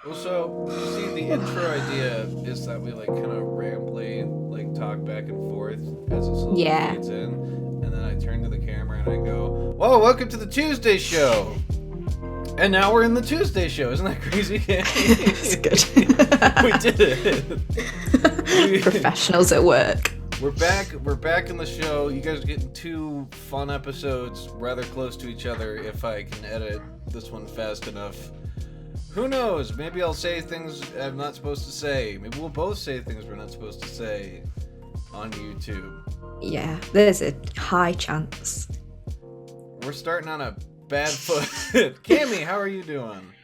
Well, so you see, the intro idea is that we like kind of rambly, like talk back and forth as it slowly Yeah, fades in, and then I turn to the camera and I go, "Whoa, welcome to the Tuesday show!" And now we're in the Tuesday show. Isn't that crazy? it's good. We did it. We, Professionals at work. we're back. We're back in the show. You guys are getting two fun episodes, rather close to each other. If I can edit this one fast enough. Who knows? Maybe I'll say things I'm not supposed to say. Maybe we'll both say things we're not supposed to say on YouTube. Yeah, there's a high chance. We're starting on a bad foot. Cammy, how are you doing?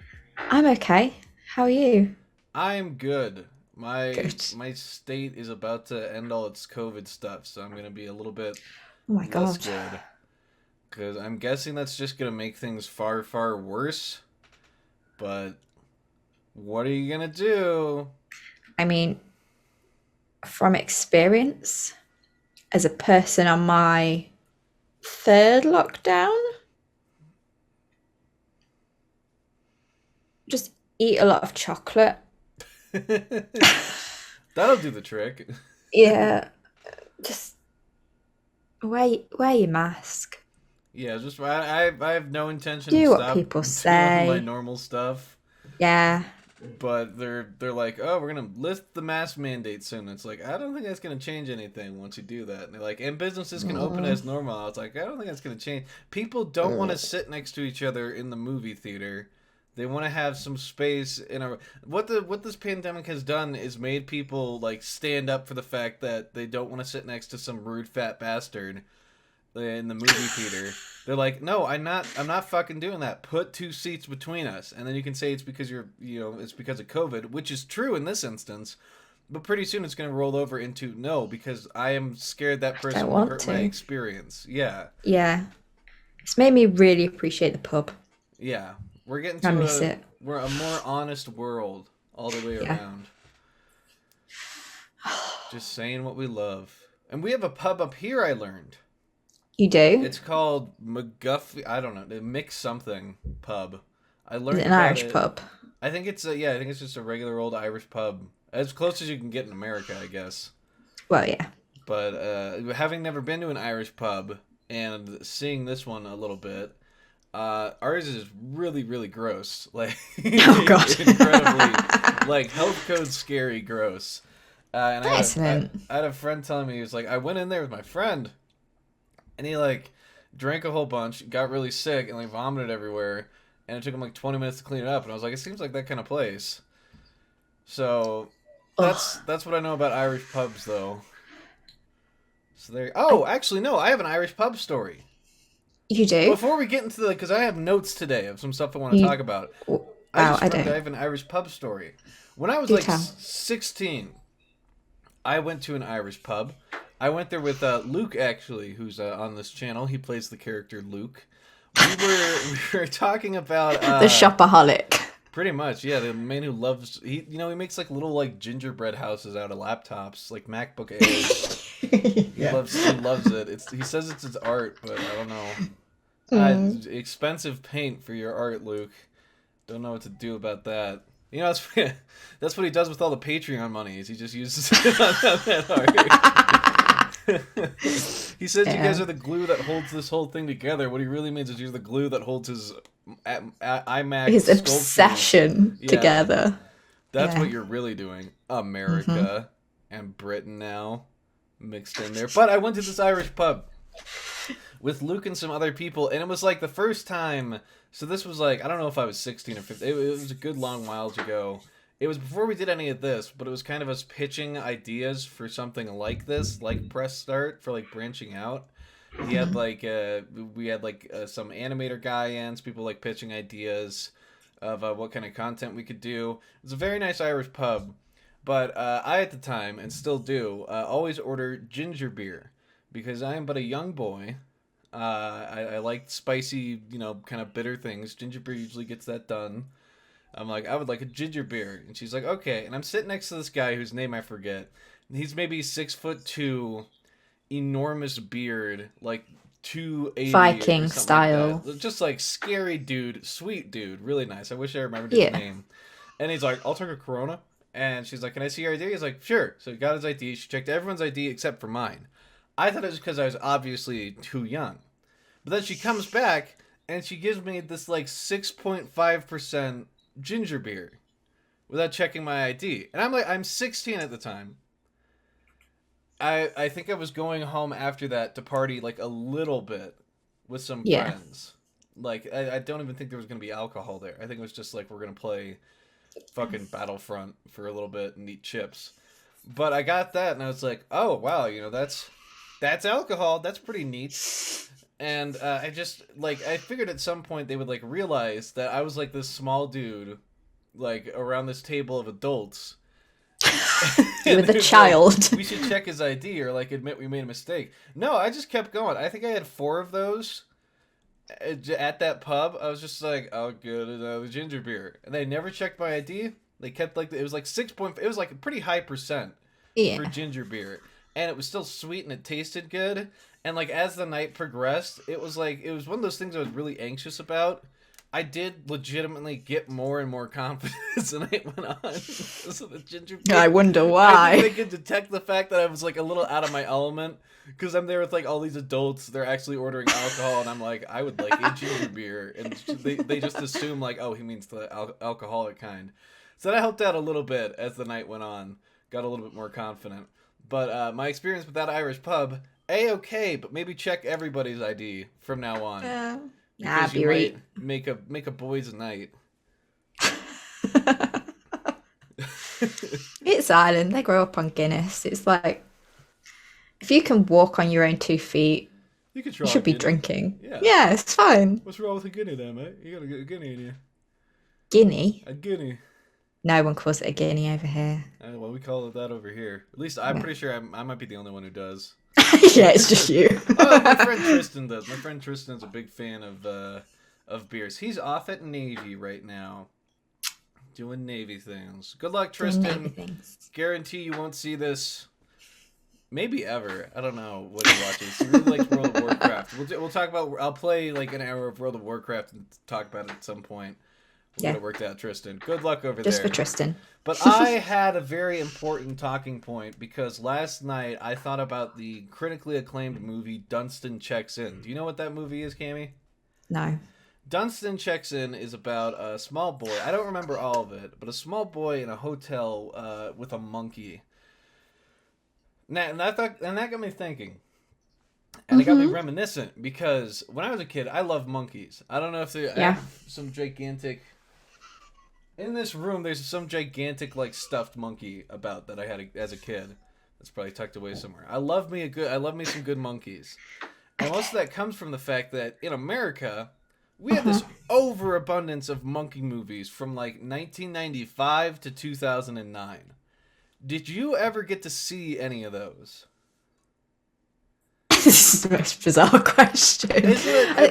I'm okay. How are you? I'm good. My Good. my state is about to end all its COVID stuff, so I'm gonna be a little bit Oh my less god. good. Because I'm guessing that's just gonna make things far, far worse. But what are you gonna do? I mean, from experience, as a person on my third lockdown, just eat a lot of chocolate. That'll do the trick. Yeah, just wear your mask. Yeah, just I have no intention of Do what stop people doing my say. normal stuff, Yeah. but they're like, oh, we're gonna lift the mask mandate soon. It's like I don't think that's gonna change anything once you do that. And they're like, and businesses can open Mm, as normal. It's like I don't think that's gonna change. People don't want to mm. sit next to each other in the movie theater. They want to have some space in a what this pandemic has done is made people like stand up for the fact that they don't want to sit next to some rude fat bastard in the movie theater. They're like, no, I'm not fucking doing that. Put two seats between us, and then you can say it's because it's because of COVID, which is true in this instance. But pretty soon it's going to roll over into no, because I am scared that I person don't will want hurt my to. experience. Yeah, Yeah. It's made me really appreciate the pub. yeah. We're getting I to miss it. we're a more honest world all the way Yeah. around. Just saying what we love, and we have a pub up here. I learned. You do? It's called McGuffey. I don't know. The Mix something pub. I Is it learned an about Irish it. pub? I think it's I think it's just a regular old Irish pub, as close as you can get in America, I guess. Well, yeah. But having never been to an Irish pub and seeing this one a little bit, ours is really really gross. Like Oh God. incredibly, like health code scary gross. And Excellent. I had a friend telling me he was like, I went in there with my friend and he like drank a whole bunch, got really sick, and like vomited everywhere. And it took him like 20 minutes to clean it up. And I was like, it seems like that kind of place. So Oh, that's what I know about Irish pubs, though. So there. I, Oh, actually, no, I have an Irish pub story. you do? Before we get into the, because I have notes today of some stuff I want to You? talk about. I Wow, just I remembered I don't. have an Irish pub story. When I was Do like tell. 16, I went to an Irish pub. I went there with Luke, actually, who's on this channel. He plays the character Luke. We were talking about The shopaholic. pretty much, yeah, the man who loves he makes like little like gingerbread houses out of laptops, like MacBook Airs. Yeah. He loves it. He says it's his art, but I don't know. Mm. Expensive paint for your art, Luke. Don't know what to do about that. You know, that's that's what he does with all the Patreon monies. He just uses it on that art. He says you Yeah. guys are the glue that holds this whole thing together. What he really means is you're the glue that holds his iMac His sculptures. obsession Yeah, together. that's Yeah. what you're really doing. Hmm. America and Britain now mixed in there. But I went to this Irish pub with Luke and some other people, and it was like the first time. So this was like I don't know if I was 16 or 15. It was a good long whiles ago. It was before we did any of this, but it was kind of us pitching ideas for something like this, like Press Start for like branching out. He had Hmm. like we had like some animator guy in, some people like pitching ideas of what kind of content we could do. It's a very nice Irish pub, but I at the time and still do always order ginger beer because I am but a young boy. I like spicy, kind of bitter things. Ginger beer usually gets that done. I'm like, I would like a ginger beer, and she's like, okay. And I'm sitting next to this guy whose name I forget. He's maybe 6'2", enormous beard, like 280 or Viking something like style. that. Just like scary dude, sweet dude, really nice. I wish I remembered his Yeah. name. And he's like, I'll take a Corona. And she's like, can I see your ID? He's like, sure. So he got his ID. She checked everyone's ID except for mine. I thought it was because I was obviously too young. But then she comes back and she gives me this like 6.5% ginger beer without checking my ID. And I'm like, I'm 16 at the time. I think I was going home after that to party like a little bit with some Yeah. friends. Like, I don't even think there was going to be alcohol there. I think it was just like, we're going to play fucking Battlefront for a little bit and eat chips. But I got that and I was like, oh, wow, that's alcohol. That's pretty neat. And I just, like, I figured at some point they would, like, realize that I was, like, this small dude, like, around this table of adults. With a child. Like, we should check his ID or, like, admit we made a mistake. No, I just kept going. I think I had 4 of those at that pub. I was just like, oh, good, another ginger beer. And they never checked my ID. They kept, like, it was, like, 6 point... It was, like, a pretty high percent for ginger beer. And it was still sweet and it tasted good. And, like, as the night progressed, it was one of those things I was really anxious about. I did legitimately get more and more confident as the night went on. So the ginger beer, I wonder why. I think they could detect the fact that I was, like, a little out of my element. Because I'm there with, like, all these adults. They're actually ordering alcohol. And I'm like, I would like a ginger beer. And they just assume, like, oh, he means the alcoholic kind. So that helped out a little bit as the night went on. Got a little bit more confident. But my experience with that Irish pub... A-okay, but maybe check everybody's ID from now on. Because you might make a boys' night. It's Ireland. They grow up on Guinness. It's like, if you can walk on your own 2 feet, you should be drinking. Yeah, it's fine. What's wrong with a guinea there, mate? You gotta get a guinea in you. Guinea? A guinea. No one calls it a guinea over here. Well, we call it that over here. At least I'm pretty sure I might be the only one who does. Yeah, it's just you. Oh, my friend Tristan does. My friend Tristan's a big fan of beers. He's off at Navy right now, doing Navy things. Good luck, Tristan. Guarantee you won't see this, maybe ever. I don't know what he watches. He really likes World of Warcraft. We'll talk about. I'll play like an hour of World of Warcraft and talk about it at some point. We'll get it worked out, Tristan. Good luck over there. Just for Tristan. But I had a very important talking point because last night I thought about the critically acclaimed movie Dunstan Checks In. Do you know what that movie is, Cammie? No. Dunstan Checks In is about a small boy. I don't remember all of it, but a small boy in a hotel with a monkey. And that got me thinking. And it got me reminiscent because when I was a kid, I loved monkeys. I don't know if I have some gigantic... In this room, there's some gigantic, like, stuffed monkey about that I had as a kid. That's probably tucked away somewhere. I love me some good monkeys. And most of that comes from the fact that in America, we had this overabundance of monkey movies from, like, 1995 to 2009. Did you ever get to see any of those? This is the most bizarre question.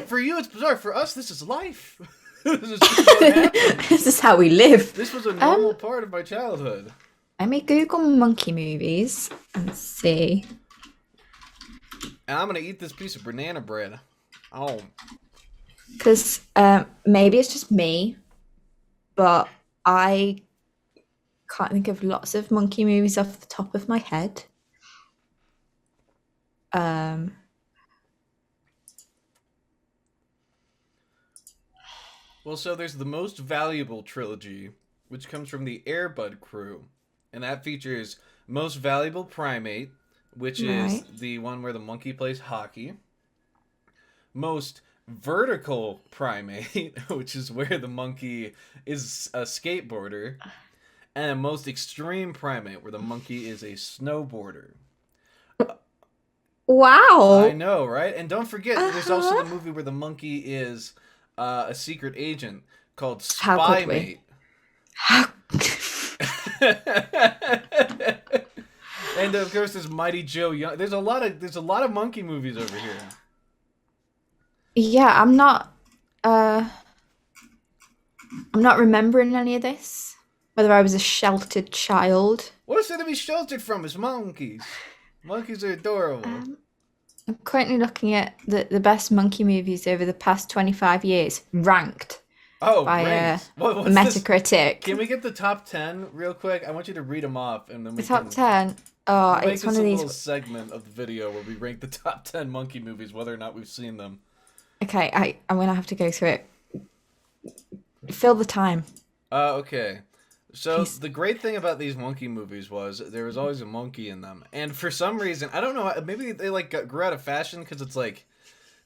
For you, it's bizarre. For us, this is life. This is how we live. This was a normal part of my childhood. Let me Google monkey movies and see. And I'm gonna eat this piece of banana bread. Oh. Because maybe it's just me, but I can't think of lots of monkey movies off the top of my head. Well, so there's the Most Valuable trilogy, which comes from the Air Bud crew, and that features Most Valuable Primate, which is the one where the monkey plays hockey. Most Vertical Primate, which is where the monkey is a skateboarder, and Most Extreme Primate, where the monkey is a snowboarder. Wow. I know, right? And don't forget, there's also the movie where the monkey is a secret agent called Spy Mate. And of course, there's Mighty Joe Young. There's a lot of monkey movies over here. Yeah, I'm not remembering any of this. Whether I was a sheltered child. What's there to be sheltered from? It's monkeys. Monkeys are adorable. I'm currently looking at the best monkey movies over the past 25 years, ranked. Oh, by ranked. What's this? Metacritic. Can we get the top 10 real quick? I want you to read them off, and then The top 10. we'll Oh, make it's this one a of little these. segment of the video where we rank the top 10 monkey movies, whether or not we've seen them. Okay, I'm gonna have to go through it. Fill the time, Okay. So please. the great thing about these monkey movies was there was always a monkey in them, and for some reason I don't know, maybe they like grew out of fashion because it's like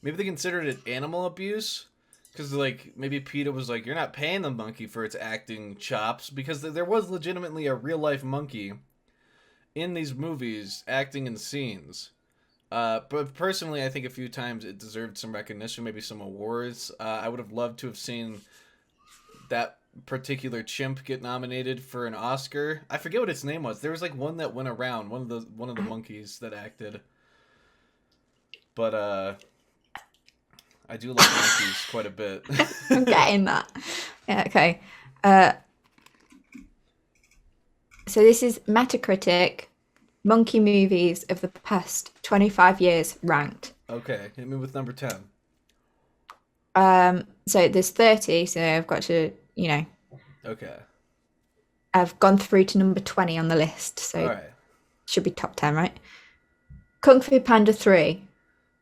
maybe they considered it animal abuse because like maybe PETA was like you're not paying the monkey for its acting chops because there was legitimately a real life monkey in these movies acting in scenes. But personally, I think a few times it deserved some recognition, maybe some awards. I would have loved to have seen that particular chimp get nominated for an Oscar. I forget what its name was. There was like one that went around, one of the monkeys that acted. But I do like monkeys quite a bit. I'm getting that. Yeah, okay. So this is Metacritic monkey movies of the past 25 years ranked. Okay, hit me with number 10. So there's 30, so I've got to, Okay. I've gone through to number 20 on the list, so All it right. should be top 10, right? Kung Fu Panda 3,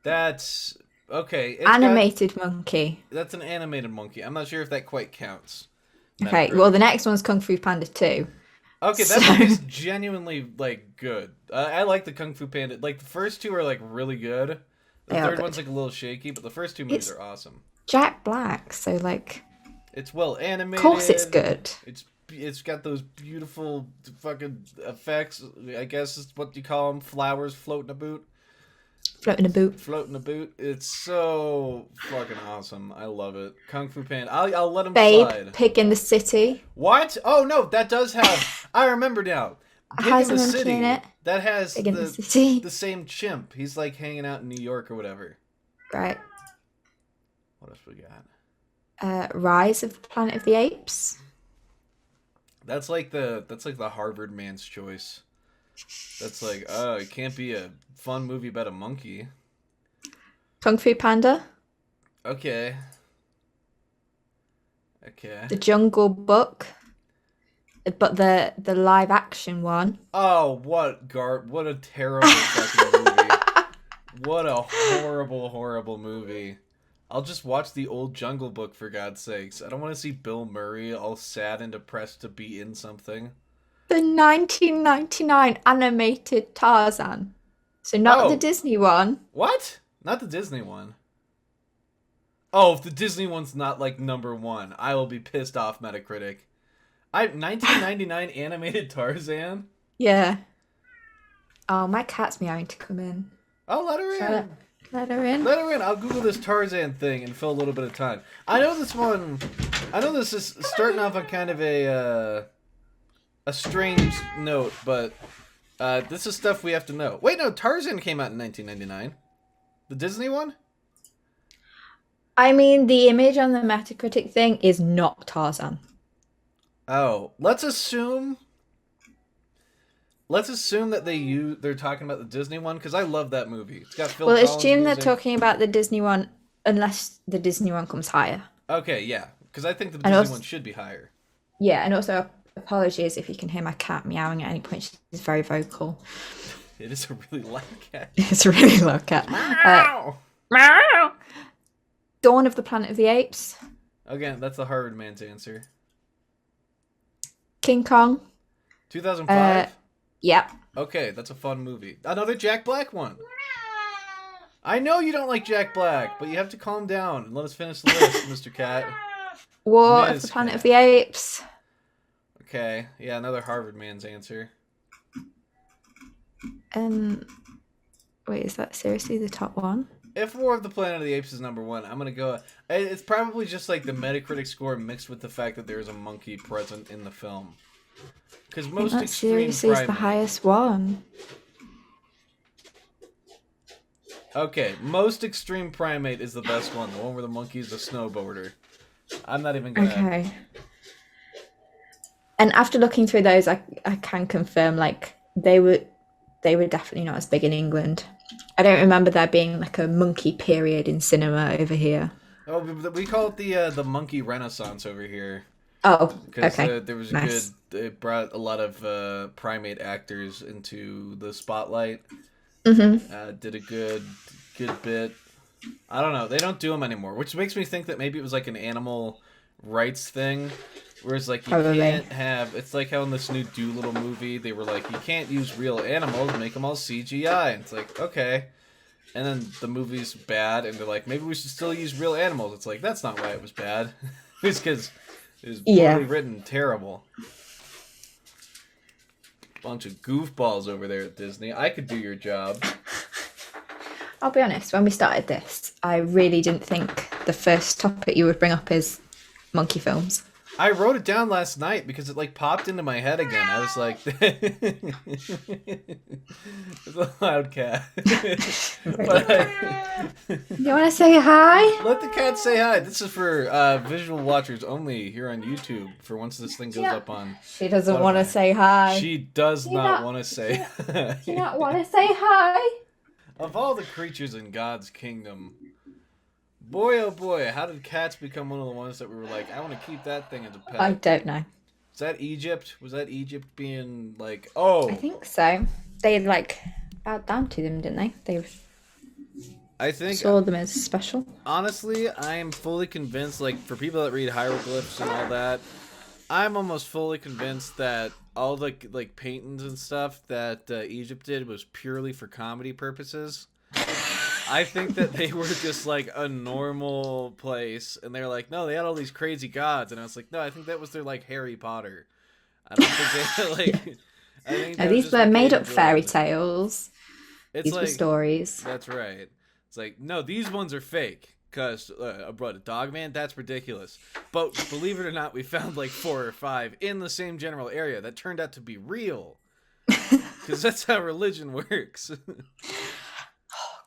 That's okay. animated monkey. That's an animated monkey. I'm not sure if that quite counts. Okay, Metacritic. well the next one's Kung Fu Panda 2. Okay, So- that movie's genuinely like good. I like the Kung Fu Panda. Like the first two are like really good. The They are third good. one's like a little shaky, but the first two movies It's- are awesome. Jack Black, so like, It's well of animated. course it's good. It's got those beautiful fucking effects. I guess is what you call them. Flowers floating a boot. Floating a boot. Floating a boot. It's so fucking awesome. I love it. Kung Fu Panda. I'll let him Babe, slide. Pig in the City. What? Oh no, that does have. I remember now. Pig Has in a the monkey City. in it. That has Pig in the City. the same chimp. He's like hanging out in New York or whatever. Right. What else we got? Rise of the Planet of the Apes. That's like the Harvard man's choice. That's like, oh, it can't be a fun movie about a monkey. Kung Fu Panda. Okay. Okay. The Jungle Book. But the live action one. Oh, what a terrible fucking movie. What a horrible, horrible movie. I'll just watch the old Jungle Book for God's sakes. I don't want to see Bill Murray all sad and depressed to be in something. The 1999 animated Tarzan. So not the Oh. Disney one. What? Not the Disney one. Oh, if the Disney one's not like number one, I will be pissed off, Metacritic. 1999 animated Tarzan? Yeah. Oh, my cat's meowing to come in. Oh, let her in. Let her in. Let her in. I'll Google this Tarzan thing and fill a little bit of time. I know this is starting off on kind of a strange note, but this is stuff we have to know. Wait, no, Tarzan came out in 1999. The Disney one? I mean, the image on the Metacritic thing is not Tarzan. Oh, let's assume that they're talking about the Disney one because I love that movie. It's got Phil Well, Collins assume they're music. talking about the Disney one, unless the Disney one comes higher. Okay, yeah, because I think the And Disney also- one should be higher. Yeah, and also apologies if you can hear my cat meowing at any point. She's very vocal. It is a really loud cat. It's a really low cat. Meow. Meow. Dawn of the Planet of the Apes. Again, that's the Harvard man's answer. King Kong. 2005? Yep. Okay, that's a fun movie. Another Jack Black one. I know you don't like Jack Black, but you have to calm down and let us finish the list, Mr. Cat. War Ms. of the Planet Cat. of the Apes. Okay, yeah, another Harvard man's answer. Wait, is that seriously the top one? If War of the Planet of the Apes is number one, I'm gonna go. It's probably just like the Metacritic score mixed with the fact that there is a monkey present in the film. Because I think most that extreme seriously is the primate. highest one. Okay, most extreme primate is the best one. The one where the monkey's a snowboarder. I'm not even gonna. Okay. And after looking through those, I can confirm like they were definitely not as big in England. I don't remember there being like a monkey period in cinema over here. Oh, we call it the monkey renaissance over here Oh, because okay. there was a good. Nice. It brought a lot of primate actors into the spotlight. Mm-hmm. Did a good bit. I don't know. They don't do them anymore, which makes me think that maybe it was like an animal rights thing. Whereas, like, you Probably. can't have. It's like how in this new Doolittle movie, they were like, you can't use real animals, make them all CGI. And it's like, okay. And then the movie's bad, and they're like, maybe we should still use real animals. It's like, that's not why it was bad. It's because it was poorly Yeah. written, terrible. Bunch of goofballs over there at Disney. I could do your job. I'll be honest, when we started this, I really didn't think the first topic you would bring up is monkey films. I wrote it down last night because it like popped into my head again. I was like, it's a loud cat. But You want to say hi? let the cat say hi. This is for visual watchers only here on YouTube. For once this thing goes up on She doesn't want to Spotify. say hi. She does not not- want to say. Do you not want to say hi? Of all the creatures in God's kingdom, boy oh boy, how did cats become one of the ones that we were like, I want to keep that thing as a pet? I don't know. Is that Egypt? Was that Egypt being like, I oh, think so. They like bowed down to them, didn't they? They I think, saw them as special. honestly, I am fully convinced, like, for people that read hieroglyphs and all that, I'm almost fully convinced that all the, like, paintings and stuff that Egypt did was purely for comedy purposes. I think that they were just like a normal place, and they're like, no, they had all these crazy gods, and I was like, no, I think that was their like Harry Potter. I don't think they like. I think Now, that was these just were what they made up enjoyed. fairy tales. It's These were like stories. that's right. It's like no, these ones are fake. Cause I brought a dog man. That's ridiculous. But believe it or not, we found like 4 or 5 in the same general area that turned out to be real. Because that's how religion works.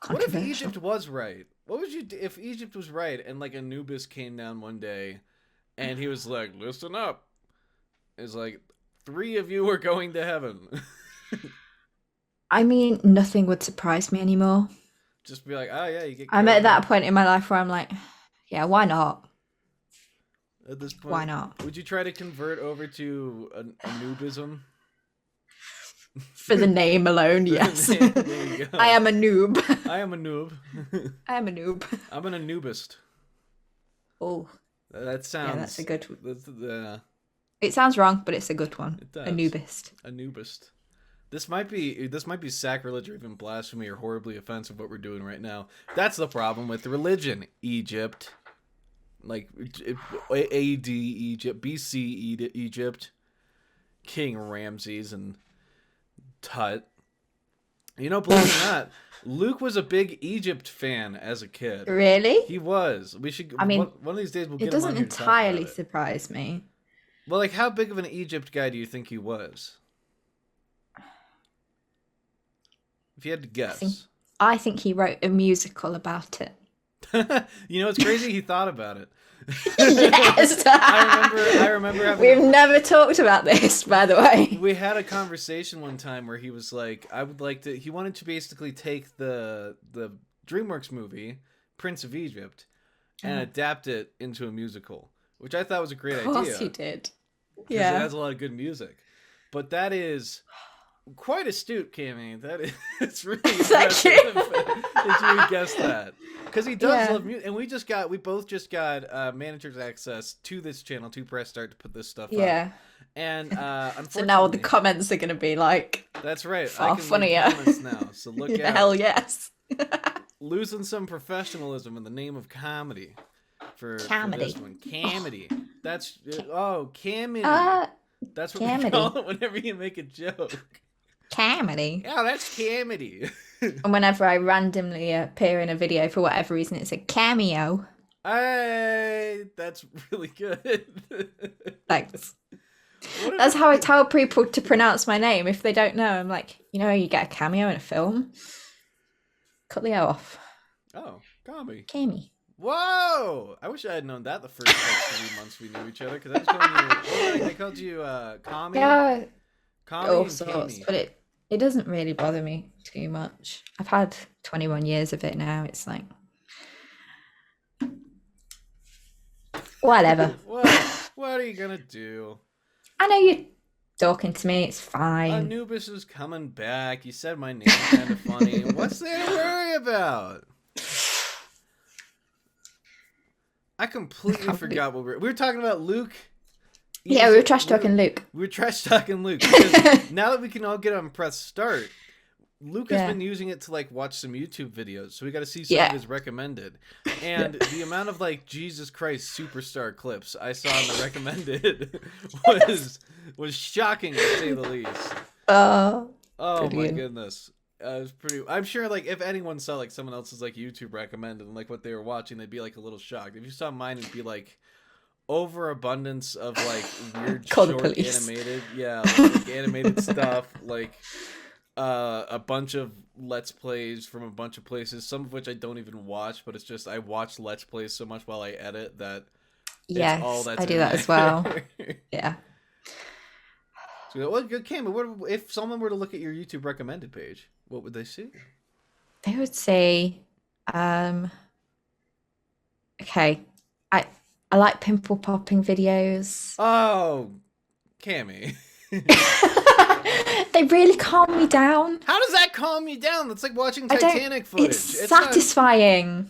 What if Controversial. Egypt was right? What would you do if Egypt was right and like Anubis came down one day and he was like, listen up. It's like 3 of you are going to heaven. I mean, nothing would surprise me anymore. Just be like, oh yeah, you get I'm at carried that away. point in my life where I'm like, yeah, why not? At this point. Why not? Would you try to convert over to Anubism? For the name alone, yes. There you go. I am a noob. I am a noob. I am a noob. I'm an Anubist. Oh, That sounds. yeah, that's a good one. That's, It sounds wrong, but it's a good one. It does. A noobist. Anubist. This might be sacrilege or even blasphemy or horribly offensive what we're doing right now. That's the problem with religion. Egypt, like AD Egypt, BC Egypt, King Ramses and Tut. You know, believe it or not, Luke was a big Egypt fan as a kid. Really? He was. We should. I mean, one of these days we'll get It him on doesn't here to talk about entirely it. surprise me. Well, like, how big of an Egypt guy do you think he was? If you had to guess. I think he wrote a musical about it. You know, it's crazy he thought about it. Yes. I remember having We've never talked about this, by the way. we had a conversation one time where he was like, I would like to, he wanted to basically take the DreamWorks movie, Prince of Egypt, and adapt it into a musical, which I thought was a great idea. Of course he did. Because it has a lot of good music. But that is quite astute, Cammy. That is, it's really Thank impressive you. that you would guess that. Because he does Yeah. love music, and we both just got manager's access to this channel to Press Start to put this stuff up. Yeah. And So unfortunately, now the comments are going to be like, that's right. far I can funnier. leave comments now, so look out. hell yes. Losing some professionalism in the name of comedy. For Comedy. this one, comedy. That's comedy. That's what we comedy. call it whenever you make a joke. Comedy. Yeah, that's comedy. And whenever I randomly appear in a video for whatever reason, it's a cameo. Hey, that's really good. Thanks. What if- That's how I tell people to pronounce my name if they don't know. I'm like, you know, you get a cameo in a film. Cut the O off. Oh, comedy. Cammy. Whoa! I wish I had known that the first like 3 months we knew each other, because I was calling you. I called you Kami. Yeah, Kami all and sorts, Kami. but it doesn't really bother me too much. I've had 21 years of it now. It's like Whatever. What are you gonna do? I know you're talking to me. It's fine. Anubis is coming back. You said my name's kind of funny. What's there to worry about? I completely forgot what we were talking about. Luke. Yeah, we were trash talking Luke. We were trash talking Luke. Because now that we can all get on press start, Luke has been using it to like watch some YouTube videos, so we got to see some of his recommended. And the amount of like Jesus Christ superstar clips I saw in the recommended was shocking to say the least. Oh my goodness. It was pretty. I'm sure like if anyone saw like someone else's like YouTube recommended and like what they were watching, they'd be like a little shocked. If you saw mine, it'd be like overabundance of like weird short animated, like animated stuff, like a bunch of let's plays from a bunch of places, some of which I don't even watch, but it's just I watch let's plays so much while I edit that yes, all that's I do that as well. Yeah. So, well, Cam, if someone were to look at your YouTube recommended page, what would they see? They would say, okay, I like pimple popping videos. Oh, Cammy. They really calm me down. How does that calm you down? That's like watching Titanic footage. It's satisfying.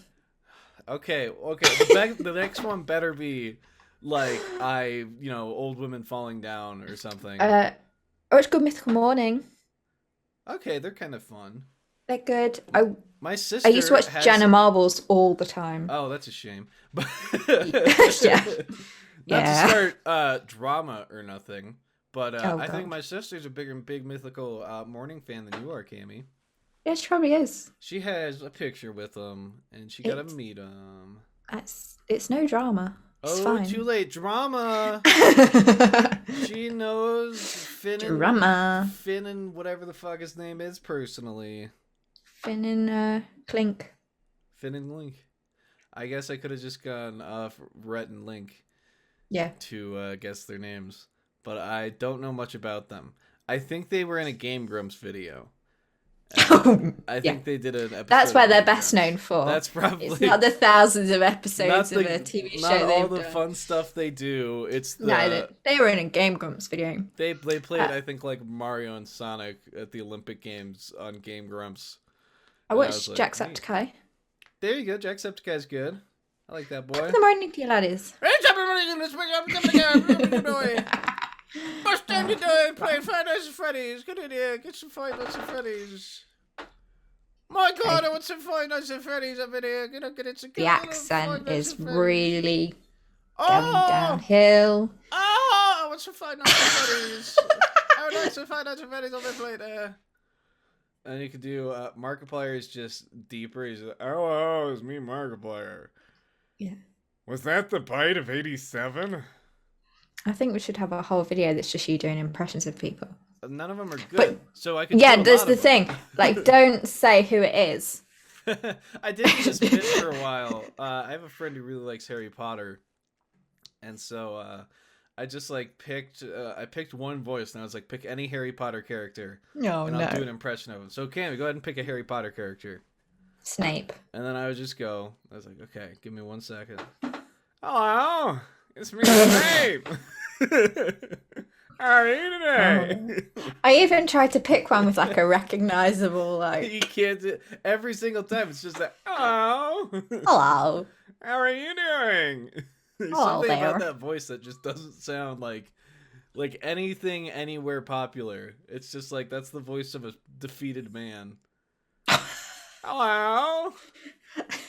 Not... Okay. The next one better be like old women falling down or something. Or it's Good Mythical Morning. Okay, they're kind of fun. They're good. My sister. I used to watch Jenna Marbles all the time. Oh, that's a shame. But yeah. Not to start drama or nothing, but I think my sister's a big mythical morning fan than you are, Cammy. Yeah, she probably is. She has a picture with him, and she got to meet him. It's no drama. It's fine. Too late. Drama. She knows Finn and whatever the fuck his name is personally. Finn and Clink. Finn and Link. I guess I could have just gone Rhett and Link. Yeah. To guess their names. But I don't know much about them. I think they were in a Game Grumps video. I think they did an episode. That's where they're best known for. That's probably. It's not the thousands of episodes of a TV show. Not all the fun stuff they do. It's the. No, they were in a Game Grumps video. They played I think like Mario and Sonic at the Olympic Games on Game Grumps. I watched Jacksepticeye. There you go, Jacksepticeye's good. I like that boy. Good morning, dear laddies. What's time you doing? Playing Five Nights at Freddy's. Get in here. Get some Five Nights at Freddy's. My God, I want some Five Nights at Freddy's up in here. The accent is really going downhill. Oh, I want some Five Nights at Freddy's. I would like some Five Nights at Freddy's on my plate there. And you could do Markiplier is just deeper. He's like, oh, it's me, Markiplier. Yeah. Was that the bite of 87? I think we should have a whole video that's just you doing impressions of people. None of them are good. But, so I could. Yeah, there's the thing. Like, don't say who it is. I did this bit for a while. I have a friend who really likes Harry Potter, and so I just like picked. I picked one voice, and I was like, pick any Harry Potter character. I'll do an impression of him. So, Cammy, go ahead and pick a Harry Potter character. Snape. And then I would just go. I was like, okay, give me 1 second. Hello, it's me, Snape. How are you today? I even tried to pick one with like a recognizable like. You can't do every single time. It's just like, hello. Hello. How are you doing? There's something about that voice that just doesn't sound like anything anywhere popular. It's just like that's the voice of a defeated man. Hello.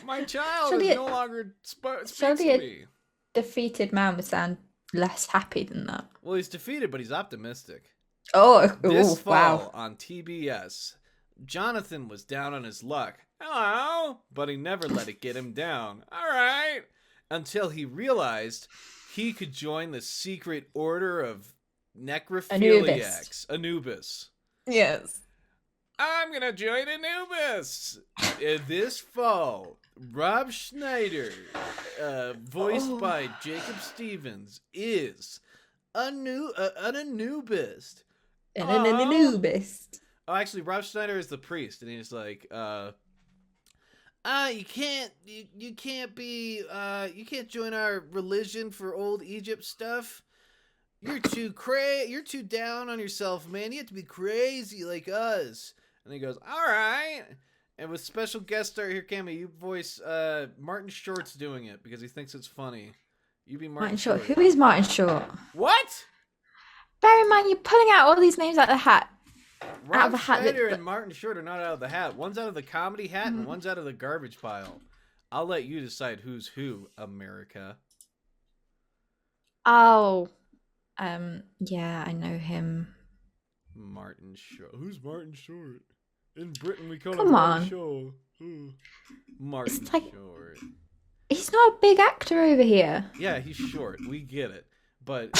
My child is no longer speaks to me. Defeated man would sound less happy than that. Well, he's defeated, but he's optimistic. This fall on TBS, Jonathan was down on his luck. Hello, but he never let it get him down. All right, until he realized he could join the secret order of necrophiliacs. Anubis. Yes. I'm gonna join Anubis this fall. Rob Schneider, voiced by Jacob Stevens, is an Anubist. An Anubist. Oh, actually, Rob Schneider is the priest, and he's like, You can't be you can't join our religion for old Egypt stuff. You're too down on yourself, man. You have to be crazy like us. And he goes, all right. And with special guest star here, Cammy, you voice Martin Short's doing it because he thinks it's funny. You be Martin Short. Who is Martin Short? What? Bear in mind, you're pulling out all these names out of the hat. Rob Schneider and Martin Short are not out of the hat. One's out of the comedy hat and one's out of the garbage pile. I'll let you decide who's who, America. Oh. Yeah, I know him. Martin Short. Who's Martin Short? In Britain, we call Come him on. Martin Short. Martin Short. He's not a big actor over here. Yeah, he's short. We get it. But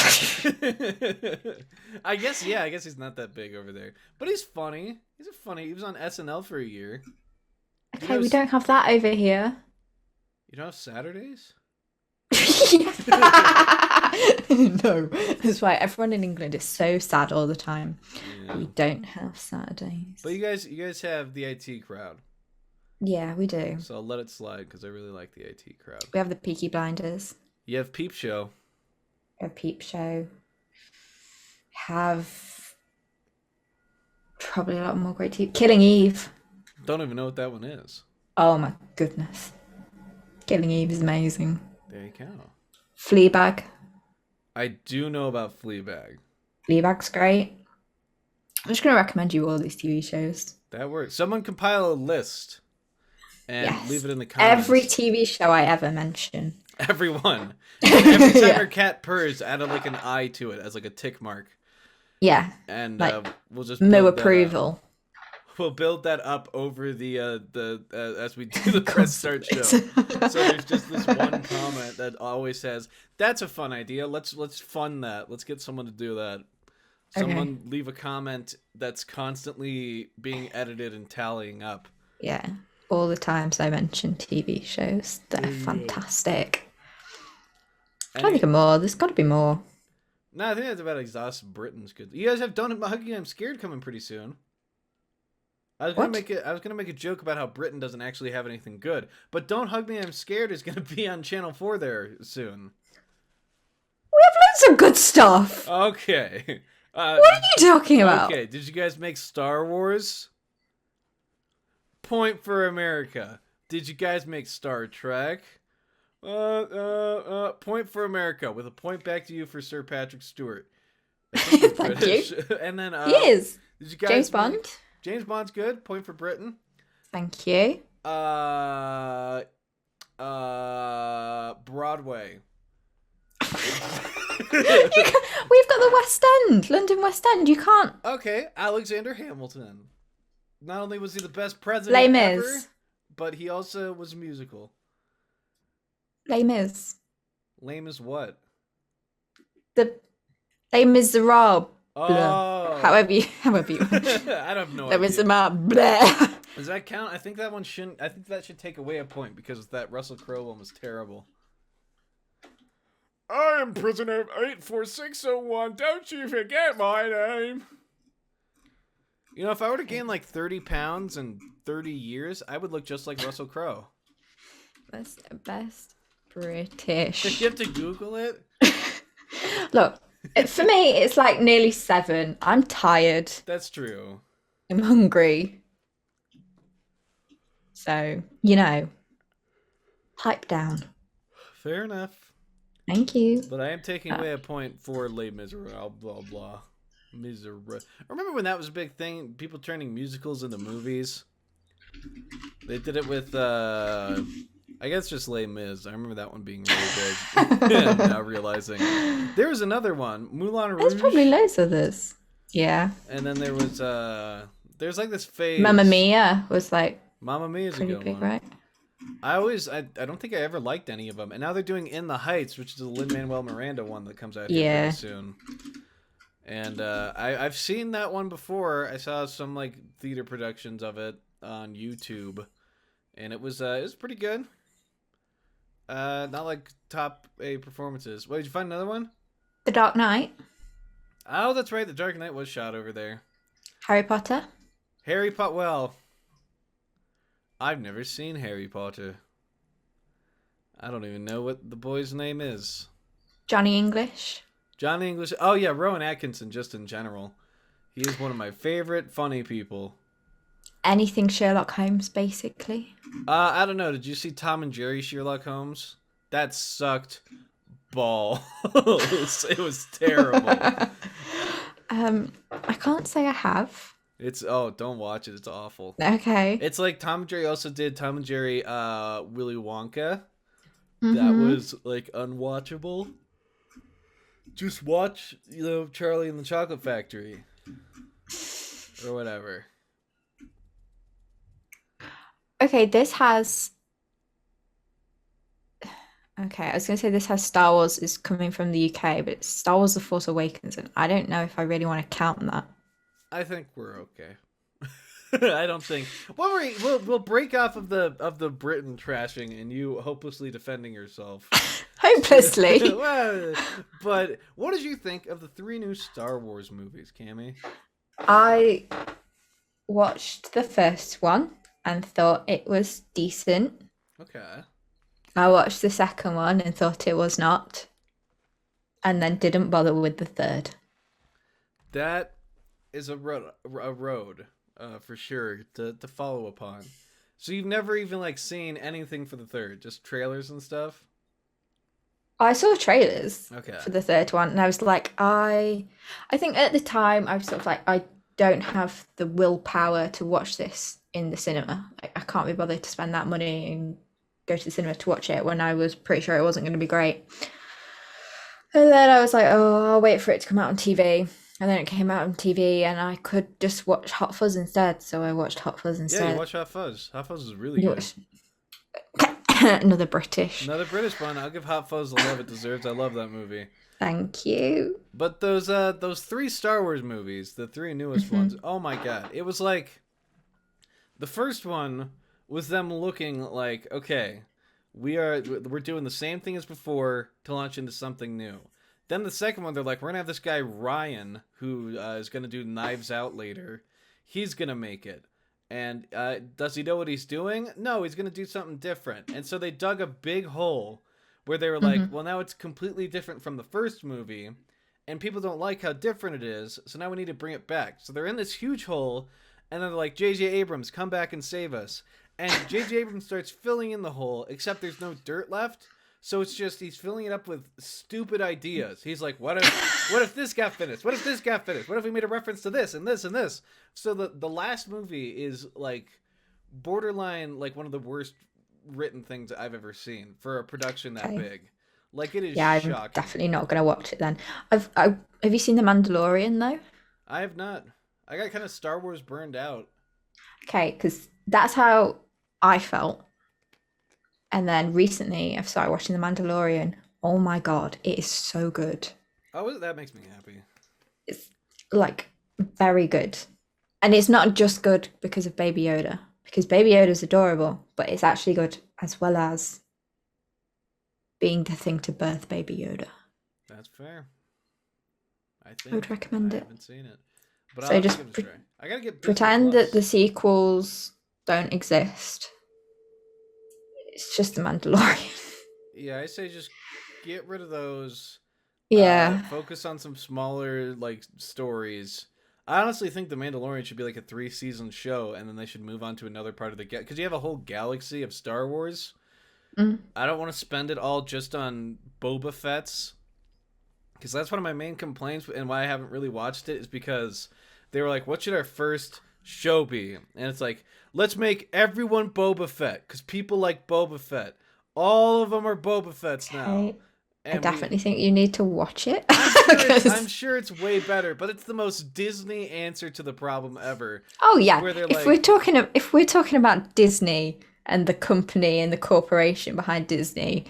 I guess he's not that big over there. But he's funny. He was on SNL for a year. Okay, we don't have that over here. You don't have Saturdays? No, that's why everyone in England is so sad all the time. Yeah. We don't have Saturdays. But you guys have the IT crowd. Yeah, we do. So I'll let it slide because I really like the IT crowd. We have the Peaky Blinders. You have Peep Show. A Peep Show. Have probably a lot more great TV. Killing Eve. Don't even know what that one is. Oh my goodness. Killing Eve is amazing. There you go. Fleabag. I do know about Fleabag. Fleabag's great. I'm just going to recommend you all these TV shows. That works. Someone compile a list and leave it in the comments. Every TV show I ever mention. Everyone. Every time her cat purrs, add like an eye to it as like a tick mark. Yeah. And we'll just no approval. We'll build that up over the as we do the press start show. So there's just this one comment that always says, "That's a fun idea. Let's fund that. Let's get someone to do that." Someone leave a comment that's constantly being edited and tallying up. Yeah, all the times I mention TV shows, they're fantastic. I'm trying to think of more. There's got to be more. No, I think that's about exhausted. Britain's good. You guys have Don't Hug Me, I'm Scared coming pretty soon. I was gonna make a joke about how Britain doesn't actually have anything good, but Don't Hug Me, I'm Scared is gonna be on Channel 4 there soon. We have loads of good stuff. Okay. What are you talking about? Okay, did you guys make Star Wars? Point for America. Did you guys make Star Trek? Point for America, with a point back to you for Sir Patrick Stewart. Thank you. And then he is. Did you guys James Bond? James Bond's good. Point for Britain. Thank you. Broadway. We've got the West End, London West End. You can't. Okay, Alexander Hamilton. Not only was he the best president ever, but he also was musical. Les Mis. Lame as what? The Les Miserables. Oh. However you. I don't know. Les Miserables. Does that count? I think that one shouldn't. I think that should take away a point because that Russell Crowe one was terrible. I am prisoner 84601. Don't you forget my name. You know, if I were to gain like 30 pounds in 30 years, I would look just like Russell Crowe. Best British. You have to Google it. Look, for me, it's like nearly 7. I'm tired. That's true. I'm hungry. So, pipe down. Fair enough. Thank you. But I am taking away a point for Les Miserables, blah, blah. Miserables. Remember when that was a big thing? People turning musicals into movies? They did it with, I guess just Les Mis. I remember that one being really big. And now realizing. There was another one, Moulin Rouge. There's probably loads of this. Yeah. And then there was, there's like this phase. Mamma Mia was like Mamma Mia is pretty a good big, one. right? I don't think I ever liked any of them. And now they're doing In the Heights, which is the Lin-Manuel Miranda one that comes out here pretty soon. And I've seen that one before. I saw some like theater productions of it on YouTube, and it was pretty good. Not like top A performances. Wait, did you find another one? The Dark Knight. Oh, that's right. The Dark Knight was shot over there. Harry Potter. Harry Potter. Well, I've never seen Harry Potter. I don't even know what the boy's name is. Johnny English. Johnny English. Oh yeah, Rowan Atkinson. Just in general, he is one of my favorite funny people. Anything Sherlock Holmes, basically. I don't know. Did you see Tom and Jerry Sherlock Holmes? That sucked balls. It was terrible. I can't say I have. It's don't watch it. It's awful. Okay. It's like Tom and Jerry also did Tom and Jerry Willy Wonka. That Mm-hmm. was like unwatchable. Just watch, Charlie and the Chocolate Factory or whatever. Okay, this has. Okay, I was going to say this has Star Wars is coming from the UK, but it's Star Wars: The Force Awakens, and I don't know if I really want to count that. I think we're okay. I don't think. Well, we'll break off of the Britain trashing and you hopelessly defending yourself. Hopelessly. Well, but what did you think of the 3 new Star Wars movies, Cammy? I watched the first one and thought it was decent. Okay. I watched the second one and thought it was not, and then didn't bother with the third. That is a road, for sure to follow upon. So you've never even like seen anything for the third, just trailers and stuff? I saw trailers Okay. for the third one, and I was like, I think at the time I was sort of like, I don't have the willpower to watch this in the cinema. I can't be bothered to spend that money and go to the cinema to watch it when I was pretty sure it wasn't going to be great. And then I was like, oh, I'll wait for it to come out on TV. And then it came out on TV, and I could just watch Hot Fuzz instead. So I watched Hot Fuzz instead. Yeah, you watch Hot Fuzz. Hot Fuzz is really You good. watched- Another British. Another British one. I'll give Hot Fuzz the love it deserves. I love that movie. Thank you. But those 3 Star Wars movies, the 3 newest ones, oh my god. It was like the first one was them looking like, okay, we're doing the same thing as before to launch into something new. Then the second one, they're like, we're gonna have this guy Ryan who is gonna do Knives Out later. He's gonna make it. And does he know what he's doing? No, he's gonna do something different. And so they dug a big hole where they were like, well, now it's completely different from the first movie, and people don't like how different it is, so now we need to bring it back. So they're in this huge hole, and then they're like, J.J. Abrams, come back and save us. And J.J. Abrams starts filling in the hole, except there's no dirt left, so it's just he's filling it up with stupid ideas. He's like, what if this got finished? What if this got finished? What if we made a reference to this and this and this? So the last movie is like borderline like one of the worst written things I've ever seen for a production that big. Like it is shocking. I'm definitely not going to watch it then. Have you seen The Mandalorian though? I have not. I got kind of Star Wars burned out. Okay, because that's how I felt. And then recently I've started watching The Mandalorian. Oh my god, it is so good. Oh, that makes me happy. It's like very good. And it's not just good because of Baby Yoda, because Baby Yoda is adorable, but it's actually good as well as being the thing to birth Baby Yoda. That's fair. I would recommend it. I haven't seen it. But So I'll just give it a try. I gotta get pretend that the Plus. sequels don't exist. It's just The Mandalorian. Yeah, I say just get rid of those. Yeah. Focus on some smaller like stories. I honestly think The Mandalorian should be like a 3-season show, and then they should move on to another part of the because you have a whole galaxy of Star Wars. I don't want to spend it all just on Boba Fett's, because that's one of my main complaints, and why I haven't really watched it is because they were like, "What should our first show be?" And it's like, let's make everyone Boba Fett because people like Boba Fett. All of them are Boba Fetts now. Okay. I And definitely think you need to watch it. I'm sure it's way better, but it's the most Disney answer to the problem ever. Oh yeah. Where they're If like, we're talking about Disney and the company and the corporation behind Disney,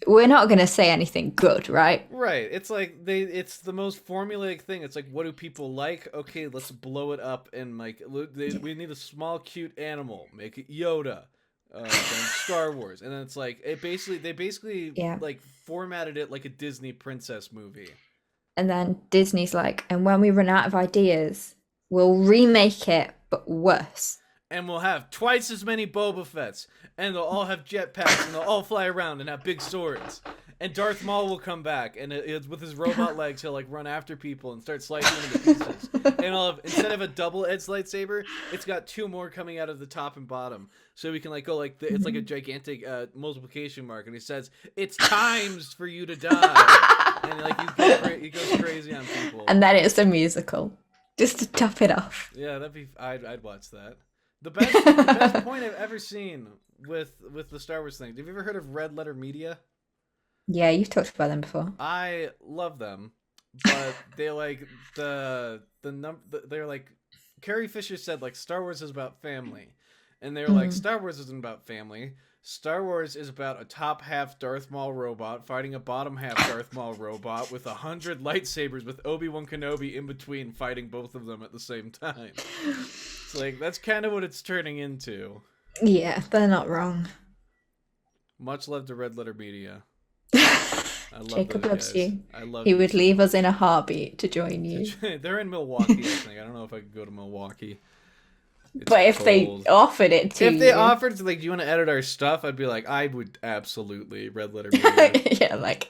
we're not going to say anything good, right? right, it's like it's the most formulaic thing. It's like, what do people like? Okay, let's blow it up and like we need a small cute animal. Make it Yoda. Then Star Wars, and then it's like they basically Yeah. like formatted it like a Disney princess movie. And then Disney's like, and when we run out of ideas, we'll remake it, but worse. and we'll have twice as many Boba Fett's, and they'll all have jetpacks, and they'll all fly around and have big swords. And Darth Maul will come back, and with his robot legs, he'll like run after people and start slicing them into pieces. And I'll have, instead of a double-edged lightsaber, it's got two more coming out of the top and bottom, so we can like go like it's like a gigantic multiplication mark, and he says, "It's times for you to die," and like he goes crazy on people. And then it's a musical, just to top it off. Yeah, I'd watch that. The best point I've ever seen with the Star Wars thing. Have you ever heard of Red Letter Media? Yeah, you've talked about them before. I love them, but they like they're like Carrie Fisher said like Star Wars is about family, and they're like Star Wars isn't about family. Star Wars is about a top half Darth Maul robot fighting a bottom half Darth Maul robot with 100 lightsabers with Obi-Wan Kenobi in between fighting both of them at the same time. It's like that's kind of what it's turning into. Yeah, they're not wrong. Much love to Red Letter Media. I love Jacob those loves guys. you. I love He these would leave us in a heartbeat to join you. They're in Milwaukee, I think. I don't know if I could go to Milwaukee. It's But if they cold. offered it to you... If they offered to, like, do you want to edit our stuff? I'd be like, I would absolutely. Red Letter Media. Yeah, like,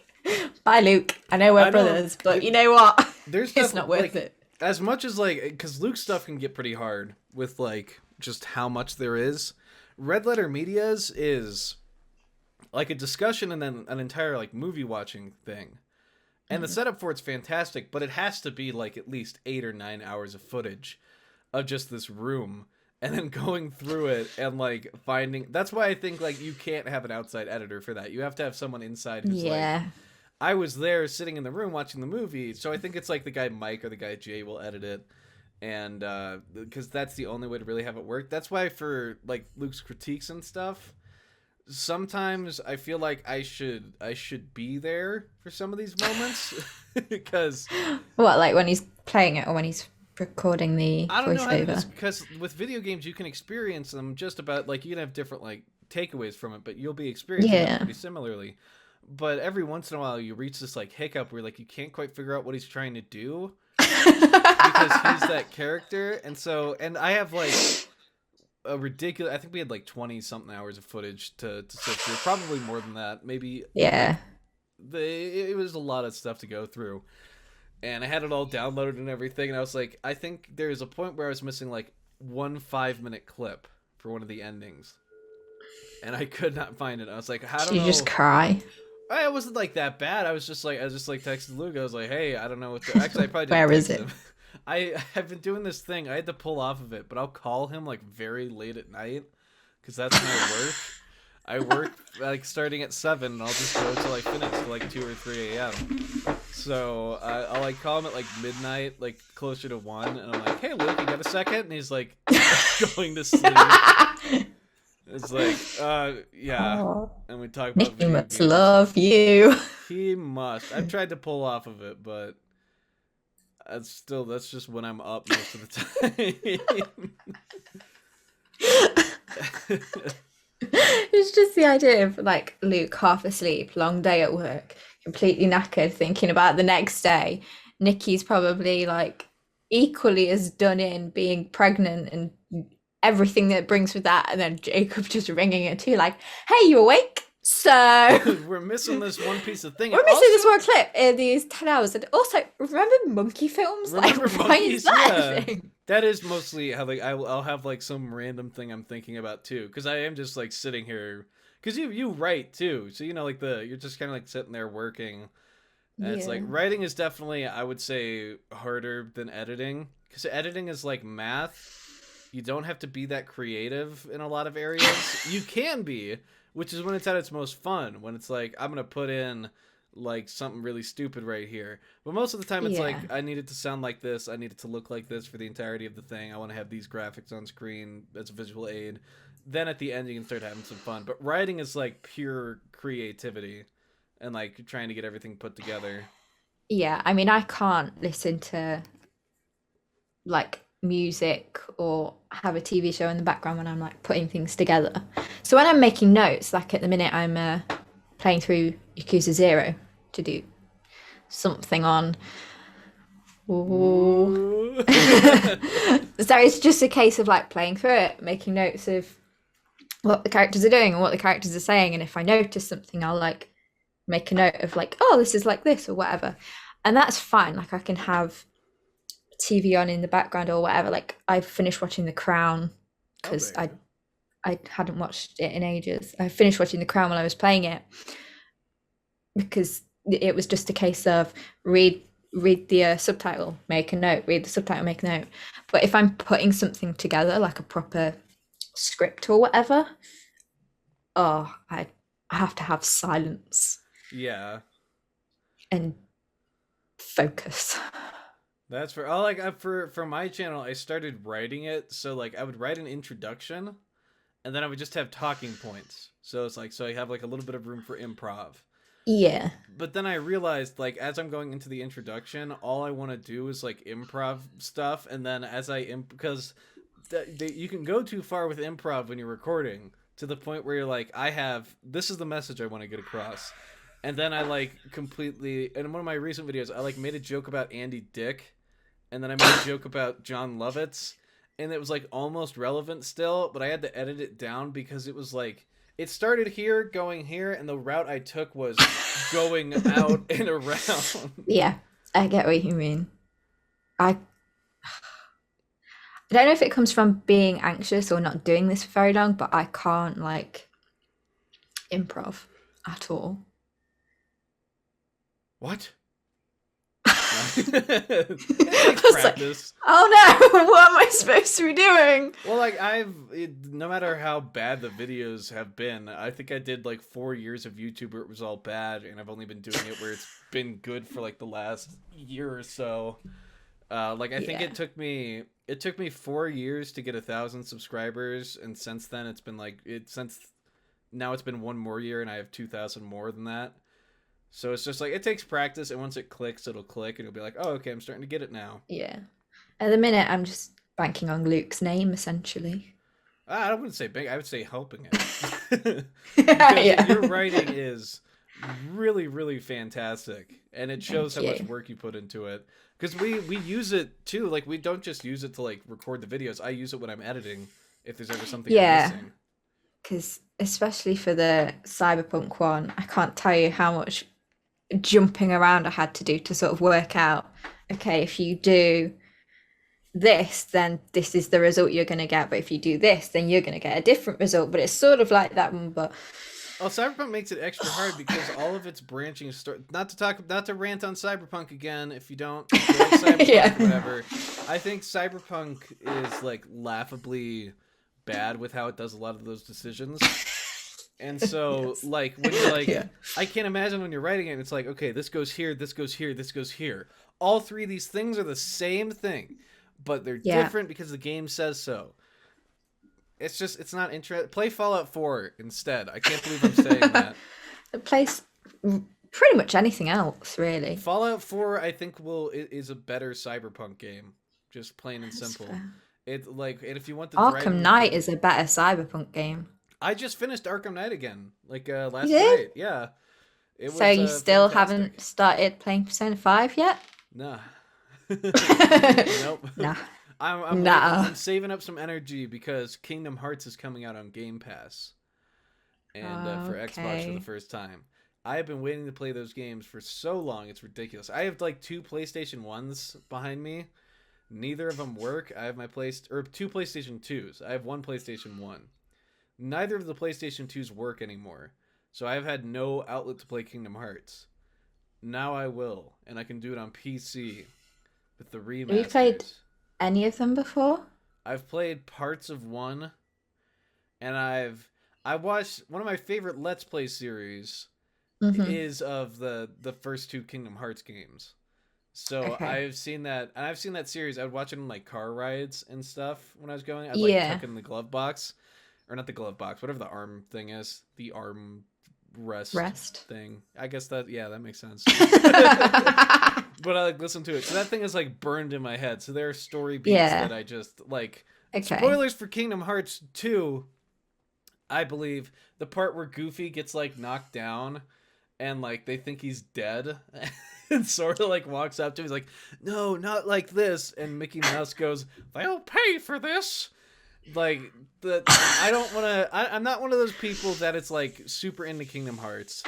bye, Luke. I know we're brothers, but you know what? There's It's not worth it. As much as, like, because Luke's stuff can get pretty hard with, like, just how much there is. Red Letter Media's is, like, a discussion and then an entire, like, movie watching thing. And the setup for it's fantastic, but it has to be, like, at least 8 or 9 hours of footage of just this room and then going through it and like finding that's why I think like you can't have an outside editor for that. You have to have someone inside who's like I was there sitting in the room watching the movie, so I think it's like the guy Mike or the guy Jay will edit it, and because that's the only way to really have it work. That's why for like Luke's critiques and stuff, sometimes I feel like I should be there for some of these moments because what, like when he's playing it or when he's recording the I don't know voiceover? because with video games you can experience them just about like you can have different like takeaways from it, but you'll be experiencing them pretty similarly. But every once in a while you reach this like hiccup where like you can't quite figure out what he's trying to do because he's that character, and I have like a ridiculous. I think we had like 20 something hours of footage to sift through, probably more than that, maybe. Yeah, it was a lot of stuff to go through. And I had it all downloaded and everything, and I was like, I think there's a point where I was missing like 1 5-minute clip for one of the endings, and I could not find it. I was like, how do you just cry? It wasn't like that bad. I was just like texting Luke. I was like, hey, I don't know what to. Actually, I probably didn't Where is text it? him. I have been doing this thing. I had to pull off of it, but I'll call him like very late at night because that's when I work. I work like starting at 7, and I'll just go till I finish till like 2 or 3 a.m. So I'll like call him at like midnight, like closer to 1, and I'm like, "Hey Luke, you got a second?" And he's like, going to sleep. It's like, yeah. Aww. And we talk about Nicky video must games. love you. He must. I've tried to pull off of it, but that's just when I'm up most of the time. It's just the idea of like Luke half asleep, long day at work, completely knackered, thinking about the next day. Nikki's probably like equally as done in being pregnant and everything that brings with that, and then Jacob just ringing it too, like, "Hey, you awake?" So we're missing this one piece of thing. we're missing this one clip in these 10 hours. And also, remember monkey films? Remember like, why monkeys? is that Yeah. a thing? That is mostly how like I'll have like some random thing I'm thinking about too, because I am just like sitting here, because you write too, so you know like you're just kind of like sitting there working, and it's like writing is definitely I would say harder than editing, because editing is like math. You don't have to be that creative in a lot of areas. You can be, which is when it's at its most fun, when it's like I'm gonna put in like something really stupid right here, but most of the time it's like I need it to sound like this, I need it to look like this for the entirety of the thing, I want to have these graphics on screen as a visual aid, then at the end you can start having some fun. But writing is like pure creativity and like trying to get everything put together. Yeah, I mean, I can't listen to like music or have a TV show in the background when I'm like putting things together. So when I'm making notes, like at the minute I'm playing through Yakuza 0 to do something on Ooh. Ooh. So it's just a case of like playing through it, making notes of what the characters are doing and what the characters are saying. And if I notice something, I'll like make a note of like, oh, this is like this or whatever. And that's fine. Like I can have TV on in the background or whatever. Like I finished watching The Crown Oh, because very good. I hadn't watched it in ages. I finished watching The Crown while I was playing it because it was just a case of read the subtitle, make a note, read the subtitle, make a note. But if I'm putting something together like a proper script or whatever, oh, I have to have silence Yeah. and focus. That's for oh like for my channel I started writing it, so like I would write an introduction and then I would just have talking points. So it's like so I have like a little bit of room for improv. Yeah. But then I realized like as I'm going into the introduction, all I want to do is like improv stuff, and then as because you can go too far with improv when you're recording to the point where you're like this is the message I want to get across. And then I like completely in one of my recent videos I like made a joke about Andy Dick, and then I made a joke about John Lovitz, and it was like almost relevant still, but I had to edit it down because it was like it started here, going here, and the route I took was going out and around. Yeah, I get what you mean. I I don't know if it comes from being anxious or not doing this for very long, but I can't like improv at all. What? It takes I was like, practice. oh no, what am I supposed to be doing? Well, like no matter how bad the videos have been, I think I did like 4 years of YouTube where it was all bad, and I've only been doing it where it's been good for like the last year or so. Like I think Yeah. it took me 4 years to get 1,000 subscribers, and since then now it's been one more year, and I have 2,000 more than that. So it's just like it takes practice, and once it clicks, it'll click, and it'll be like, oh, okay, I'm starting to get it now. Yeah. At the minute, I'm just banking on Luke's name, essentially. I wouldn't say big. I would say helping it. Yeah. Because your writing is really, really fantastic, and it shows how Thank much you. work you put into it. Because we use it too. Like we don't just use it to like record the videos. I use it when I'm editing. If there's ever something I'm Yeah, missing. because especially for the cyberpunk one, I can't tell you how much jumping around I had to do to sort of work out, okay, if you do this, then this is the result you're going to get. But if you do this, then you're going to get a different result. But it's sort of like that one, but Oh, Cyberpunk makes it extra hard because all of its branching story. Not to rant on Cyberpunk again. If you like Cyberpunk, yeah. whatever. I think Cyberpunk is like laughably bad with how it does a lot of those decisions. And so, Yes. like when you're like, Yeah. I can't imagine when you're writing it. It's like, okay, this goes here, this goes here, this goes here. All three of these things are the same thing, but they're Yeah. different because the game says so. It's not interesting. Play Fallout 4 instead. I can't believe I'm saying that. It plays pretty much anything else, really. Fallout 4, I think is a better Cyberpunk game, just plain and That's simple. fair. And if you want the Arkham Knight is a better cyberpunk game. I just finished Arkham Knight again, like last You did? night. Yeah, it was. So you still fantastic. haven't started playing Persona 5 yet? Nah. Nope. Nah. I'm saving up some energy because Kingdom Hearts is coming out on Game Pass, and for Xbox for Okay. the first time. I have been waiting to play those games for so long; it's ridiculous. I have like 2 PlayStation 1s behind me. Neither of them work. I have two PlayStation 2s. I have one PlayStation 1. Neither of the PlayStation 2s work anymore, so I've had no outlet to play Kingdom Hearts. Now I will, and I can do it on PC with the remasters. Have you played any of them before? I've played parts of one, and I watched one of my favorite Let's Play series Mm-hmm. is of the first 2 Kingdom Hearts games. So Okay. I've seen that series. I would watch it on like car rides and stuff when I was going. I'd Yeah. tuck it in the glove box, or not the glove box, whatever the arm thing is, the arm rest thing. I guess that makes sense. But I like listen to it. So that thing is like burned in my head. So there are story beats Yeah. that I just like. Okay. Spoilers for Kingdom Hearts 2. I believe the part where Goofy gets like knocked down and like they think he's dead. And Sora like walks up to him, he's like, no, not like this. And Mickey Mouse goes, they'll pay for this. Like, I don't want to, I'm not one of those people that it's like super into Kingdom Hearts.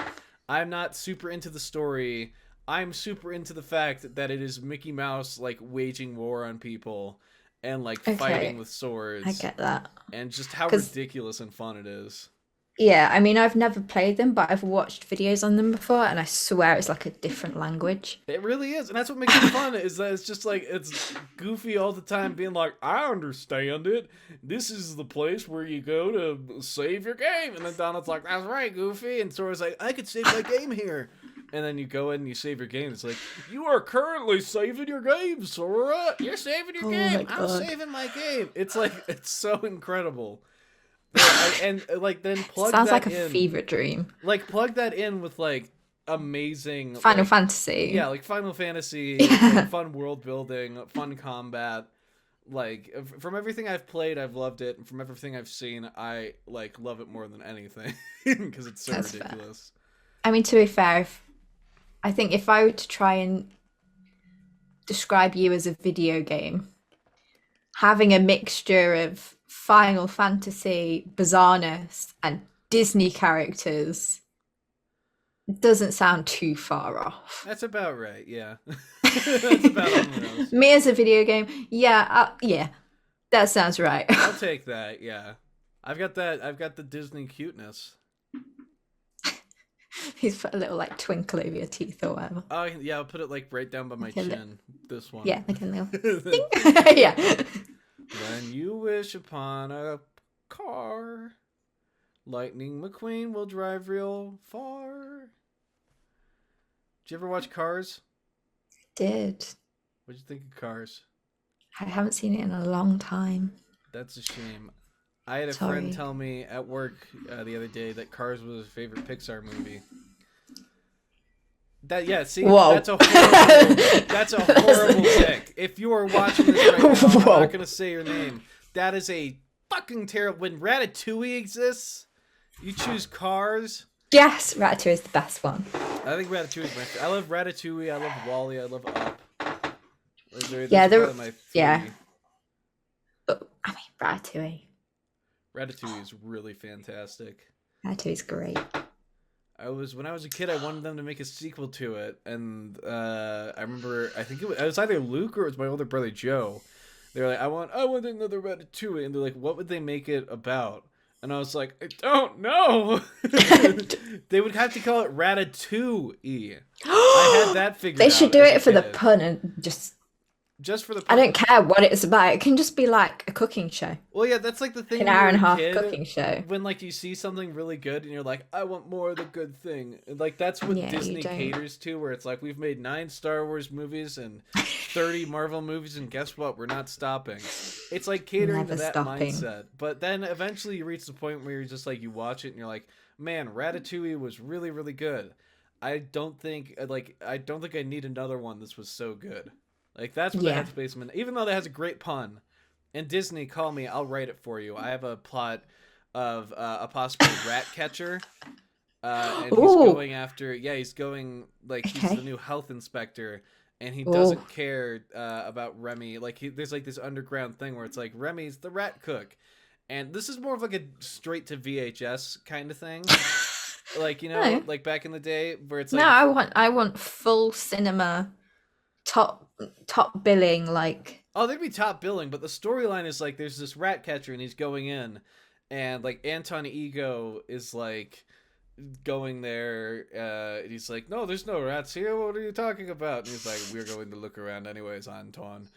I'm not super into the story. I'm super into the fact that it is Mickey Mouse like waging war on people and like fighting with swords. I get that. And just how ridiculous and fun it is. Yeah, I mean, I've never played them, but I've watched videos on them before, and I swear it's like a different language. It really is, and that's what makes it fun, is that it's just like, it's Goofy all the time being like, I understand it. This is the place where you go to save your game. And then Donald's like, that's right, Goofy. And Sora's like, I could save my game here. And then you go in and you save your game. It's like, you are currently saving your game, Sora. You're saving your game. I'm saving my game. It's like, it's so incredible. And like then plug sounds that like a in. Fever dream. Like plug that in with like amazing Final Fantasy. Yeah, like Final Fantasy, like, fun world building, fun combat. Like from everything I've played, I've loved it, and from everything I've seen, I like love it more than anything because it's so ridiculous. Fair. I mean, to be fair, I think if I were to try and describe you as a video game, having a mixture of Final Fantasy bizarreness and Disney characters doesn't sound too far off. That's about right, yeah. That's about almost. Me as a video game, yeah, that sounds right. I'll take that, yeah. I've got the Disney cuteness. He's put a little like twinkle over your teeth or whatever. Oh yeah, I'll put it like right down by my chin. This one. Yeah, like a little yeah. When you wish upon a car, Lightning McQueen will drive real far. Did you ever watch Cars? Did. What'd you think of Cars? I haven't seen it in a long time. That's a shame. I had a friend tell me at work the other day that Cars was his favorite Pixar movie. Whoa. That's a horrible pick. If you are watching this right now, I'm not gonna say your name. That is a fucking terrible. When Ratatouille exists, you choose Cars. Yes, Ratatouille is the best one. I think Ratatouille is my favorite. I love Ratatouille. I love WALL-E. I love Up. Yeah. But I mean, Ratatouille. Ratatouille is really fantastic. Ratatouille's great. When I was a kid, I wanted them to make a sequel to it, and I remember, I think it was either Luke or it was my older brother Joe. They were like, I want another Ratatouille, and they're like, what would they make it about? And I was like, I don't know. They would have to call it Ratatouille. I had that figured out. They should do it for the pun and just for the I don't care what it's about. It can just be like a cooking show. Well, yeah, that's like the thing. An hour and a half cooking show. When like you see something really good and you're like, I want more of the good thing. And, like that's what Disney caters to, where it's like we've made 9 Star Wars movies and 30 Marvel movies, and guess what? We're not stopping. It's like catering to that mindset. But then eventually you reach the point where you're just like, you watch it and you're like, man, Ratatouille was really, really good. I don't think I need another one. This was so good. Like, that's what the Headspace Man, even though that has a great pun. And Disney, call me, I'll write it for you. I have a plot of a possible rat catcher. And he's going after, he's going, like, he's the new health inspector. And he doesn't care about Remy. Like, there's, like, this underground thing where it's like, Remy's the rat cook. And this is more of, like, a straight-to-VHS kind of thing. Like, you know, like back in the day where it's like... No, I want full cinema, top billing, like... Oh, they'd be top billing, but the storyline is like there's this rat catcher and he's going in, and like Anton Ego is like going there, and he's like, no, there's no rats here, what are you talking about? And he's like, we're going to look around anyways, Anton.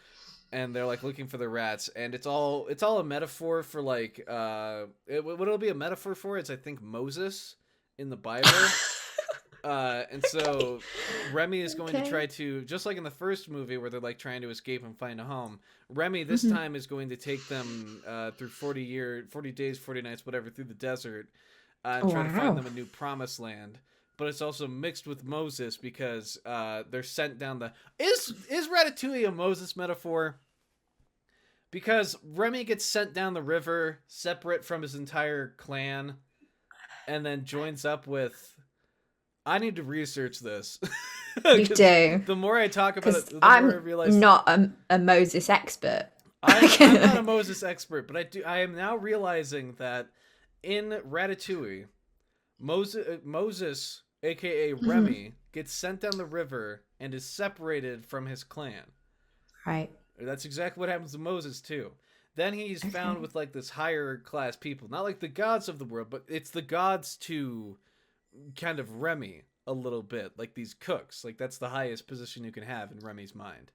And they're like looking for the rats, and it's all a metaphor for like what it'll be a metaphor for is I think Moses in the Bible. And so Remy is going to try to, just like in the first movie where they're like trying to escape and find a home, Remy this time is going to take them through 40 days, 40 nights, whatever, through the desert, and try to find them a new promised land. But it's also mixed with Moses because they're sent down the... Is Ratatouille a Moses metaphor? Because Remy gets sent down the river, separate from his entire clan, and then joins up with... I need to research this. You 'Cause do. the more I talk about Because it, the more I I'm realize not a Moses expert. I'm not a Moses expert, but I am now realizing that in Ratatouille, Moses, aka Mhm. Remy, gets sent down the river and is separated from his clan. Right. That's exactly what happens to Moses too. Then he's Okay. found with like this higher class people, not like the gods of the world, but it's the gods to kind of Remy a little bit, like these cooks. Like that's the highest position you can have in Remy's mind.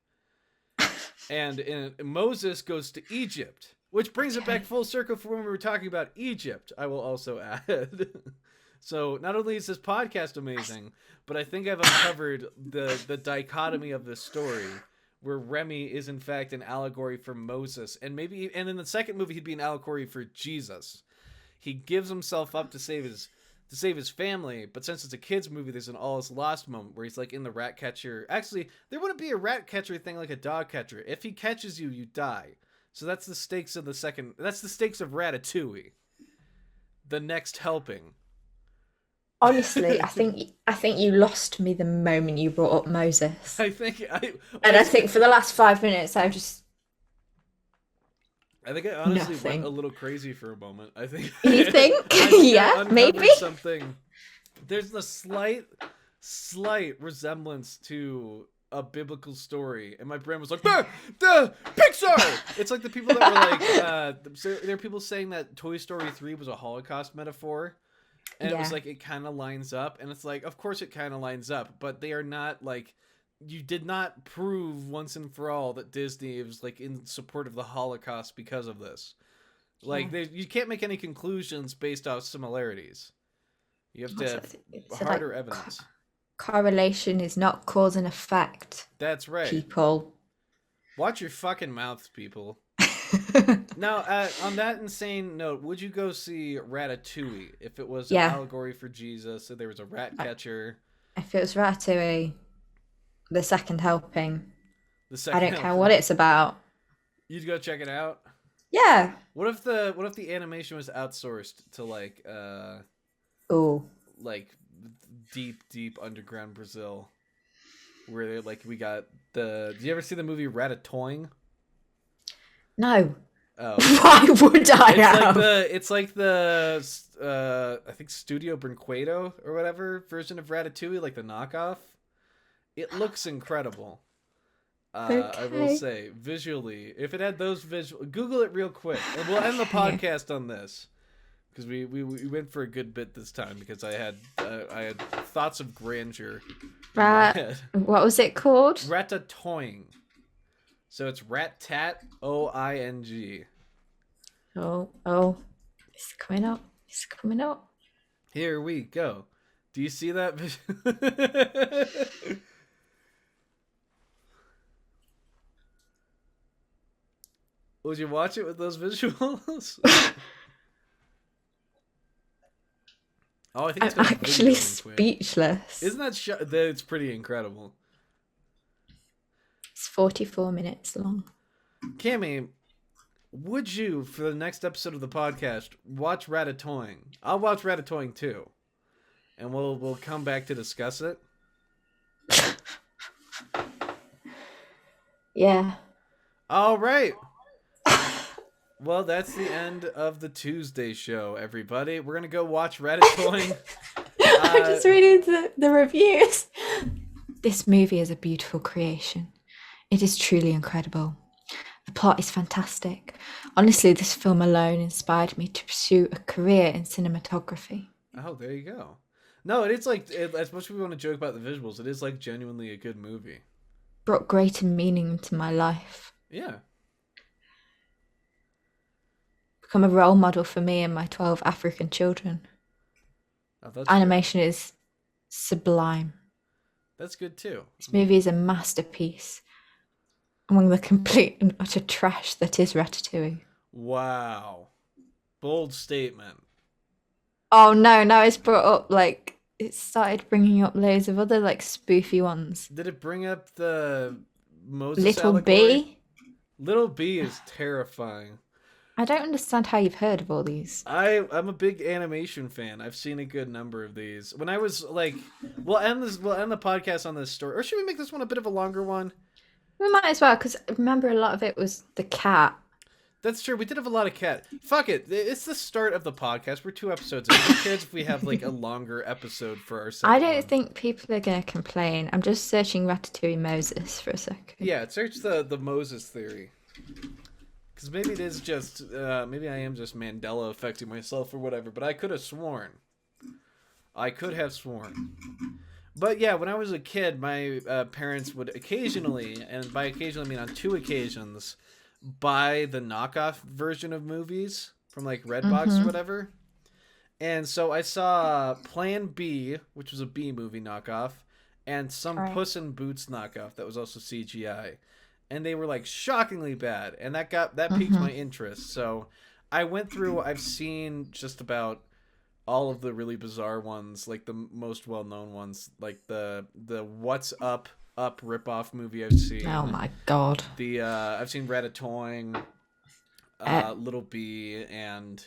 And Moses goes to Egypt, which brings it back Okay. full circle for when we were talking about Egypt. I will also add. So not only is this podcast amazing, but I think I've uncovered the dichotomy of this story, where Remy is in fact an allegory for Moses, and in the second movie he'd be an allegory for Jesus. He gives himself up to save his family, but since it's a kids movie, there's an all is lost moment where he's like in the rat catcher. Actually, there wouldn't be a rat catcher thing like a dog catcher. If he catches you, you die. So that's the stakes of the second. That's the stakes of Ratatouille. The next helping. Honestly, I think you lost me the moment you brought up Moses. I think I. And I think for the last 5 minutes I've just I think I honestly went a nothing. little crazy for a moment. I think You think? I think I Yeah, maybe. uncovered something. There's a slight resemblance to a biblical story, and my brain was like, the Pixar. It's like the people that were like, there are people saying that Toy Story 3 was a Holocaust metaphor, and it was Yeah. like it kind of lines up, and it's like, of course it kind of lines up, but they are not like. You did not prove once and for all that Disney was like in support of the Holocaust because of this. Yeah. Like, you can't make any conclusions based off similarities. You have to So, have so like harder evidence. correlation is not cause and effect, That's right. people. Watch your fucking mouths, people. Now, on that insane note, would you go see Ratatouille if it was an Yeah. allegory for Jesus? So there was a rat I- catcher. If it was Ratatouille, the second helping, The I second don't care helping. what it's about. You'd go check it out. Yeah. What if the animation was outsourced to Oh. like deep underground Brazil, where like we got the. Did you ever see the movie Ratatouille? No. Oh, Why would I have? it's like the I think Studio Brinquedo or whatever version of Ratatouille, like the knockoff. It looks incredible. I will Okay. say visually, if it had those visual, Google it real quick, and we'll end the Okay. podcast on this because we went for a good bit this time because I had thoughts of grandeur in my head. What was it called? Ratatouille. So it's Ratatouing. Oh, it's coming up. It's coming up. Here we go. Do you see that? Would you watch it with those visuals? Oh, I think I'm it's got a actually video link. Wait. speechless. Isn't that it's pretty incredible. It's 44 minutes long. Cammy, would you, for the next episode of the podcast, watch Ratatouille? I'll watch Ratatouille too, and we'll come back to discuss it. Yeah. All right. Well, that's the end of the Tuesday show, everybody. We're gonna go watch Ratatouille. I'm just reading the reviews. This movie is a beautiful creation. It is truly incredible. The plot is fantastic. Honestly, this film alone inspired me to pursue a career in cinematography. Oh, there you go. No, it's like, as much as we want to joke about the visuals, it is like genuinely a good movie. Brought greater meaning into my life. Yeah. Become a role model for me and my 12 African children. Oh, that's Animation is sublime. That's good too. This movie is a masterpiece among the complete and utter trash that is Ratatouille. Wow. Bold statement. Oh no, now it's brought up like it started bringing up loads of other like spoofy ones. Did it bring up the Moses Little allegory? B. Little B is terrifying. I don't understand how you've heard of all these. I'm a big animation fan. I've seen a good number of these. When I was like, we'll end the podcast on this story, or should we make this one a bit of a longer one? We might as well, because remember a lot of it was the cat. That's true. We did have a lot of cat. Fuck it. It's the start of the podcast. We're 2 episodes in. Who cares if we have like a longer episode for our second I don't one? think people are going to complain. I'm just searching Ratatouille Moses for a second. Yeah, search the Moses theory. Because maybe it is just, maybe I am just Mandela affecting myself or whatever, but I could have sworn. But yeah, when I was a kid, my parents would occasionally, and by occasionally I mean on 2 occasions, buy the knockoff version of movies from like Redbox or whatever. And so I saw Plan B, which was a B movie knockoff, and some Puss in Boots knockoff that was also CGI. And they were like shockingly bad, and that piqued my interest. So I went through. I've seen just about all of the really bizarre ones, like the most well-known ones, like the What's Up ripoff movie I've seen. Oh my god. The I've seen Ratatouille, Little Bee, and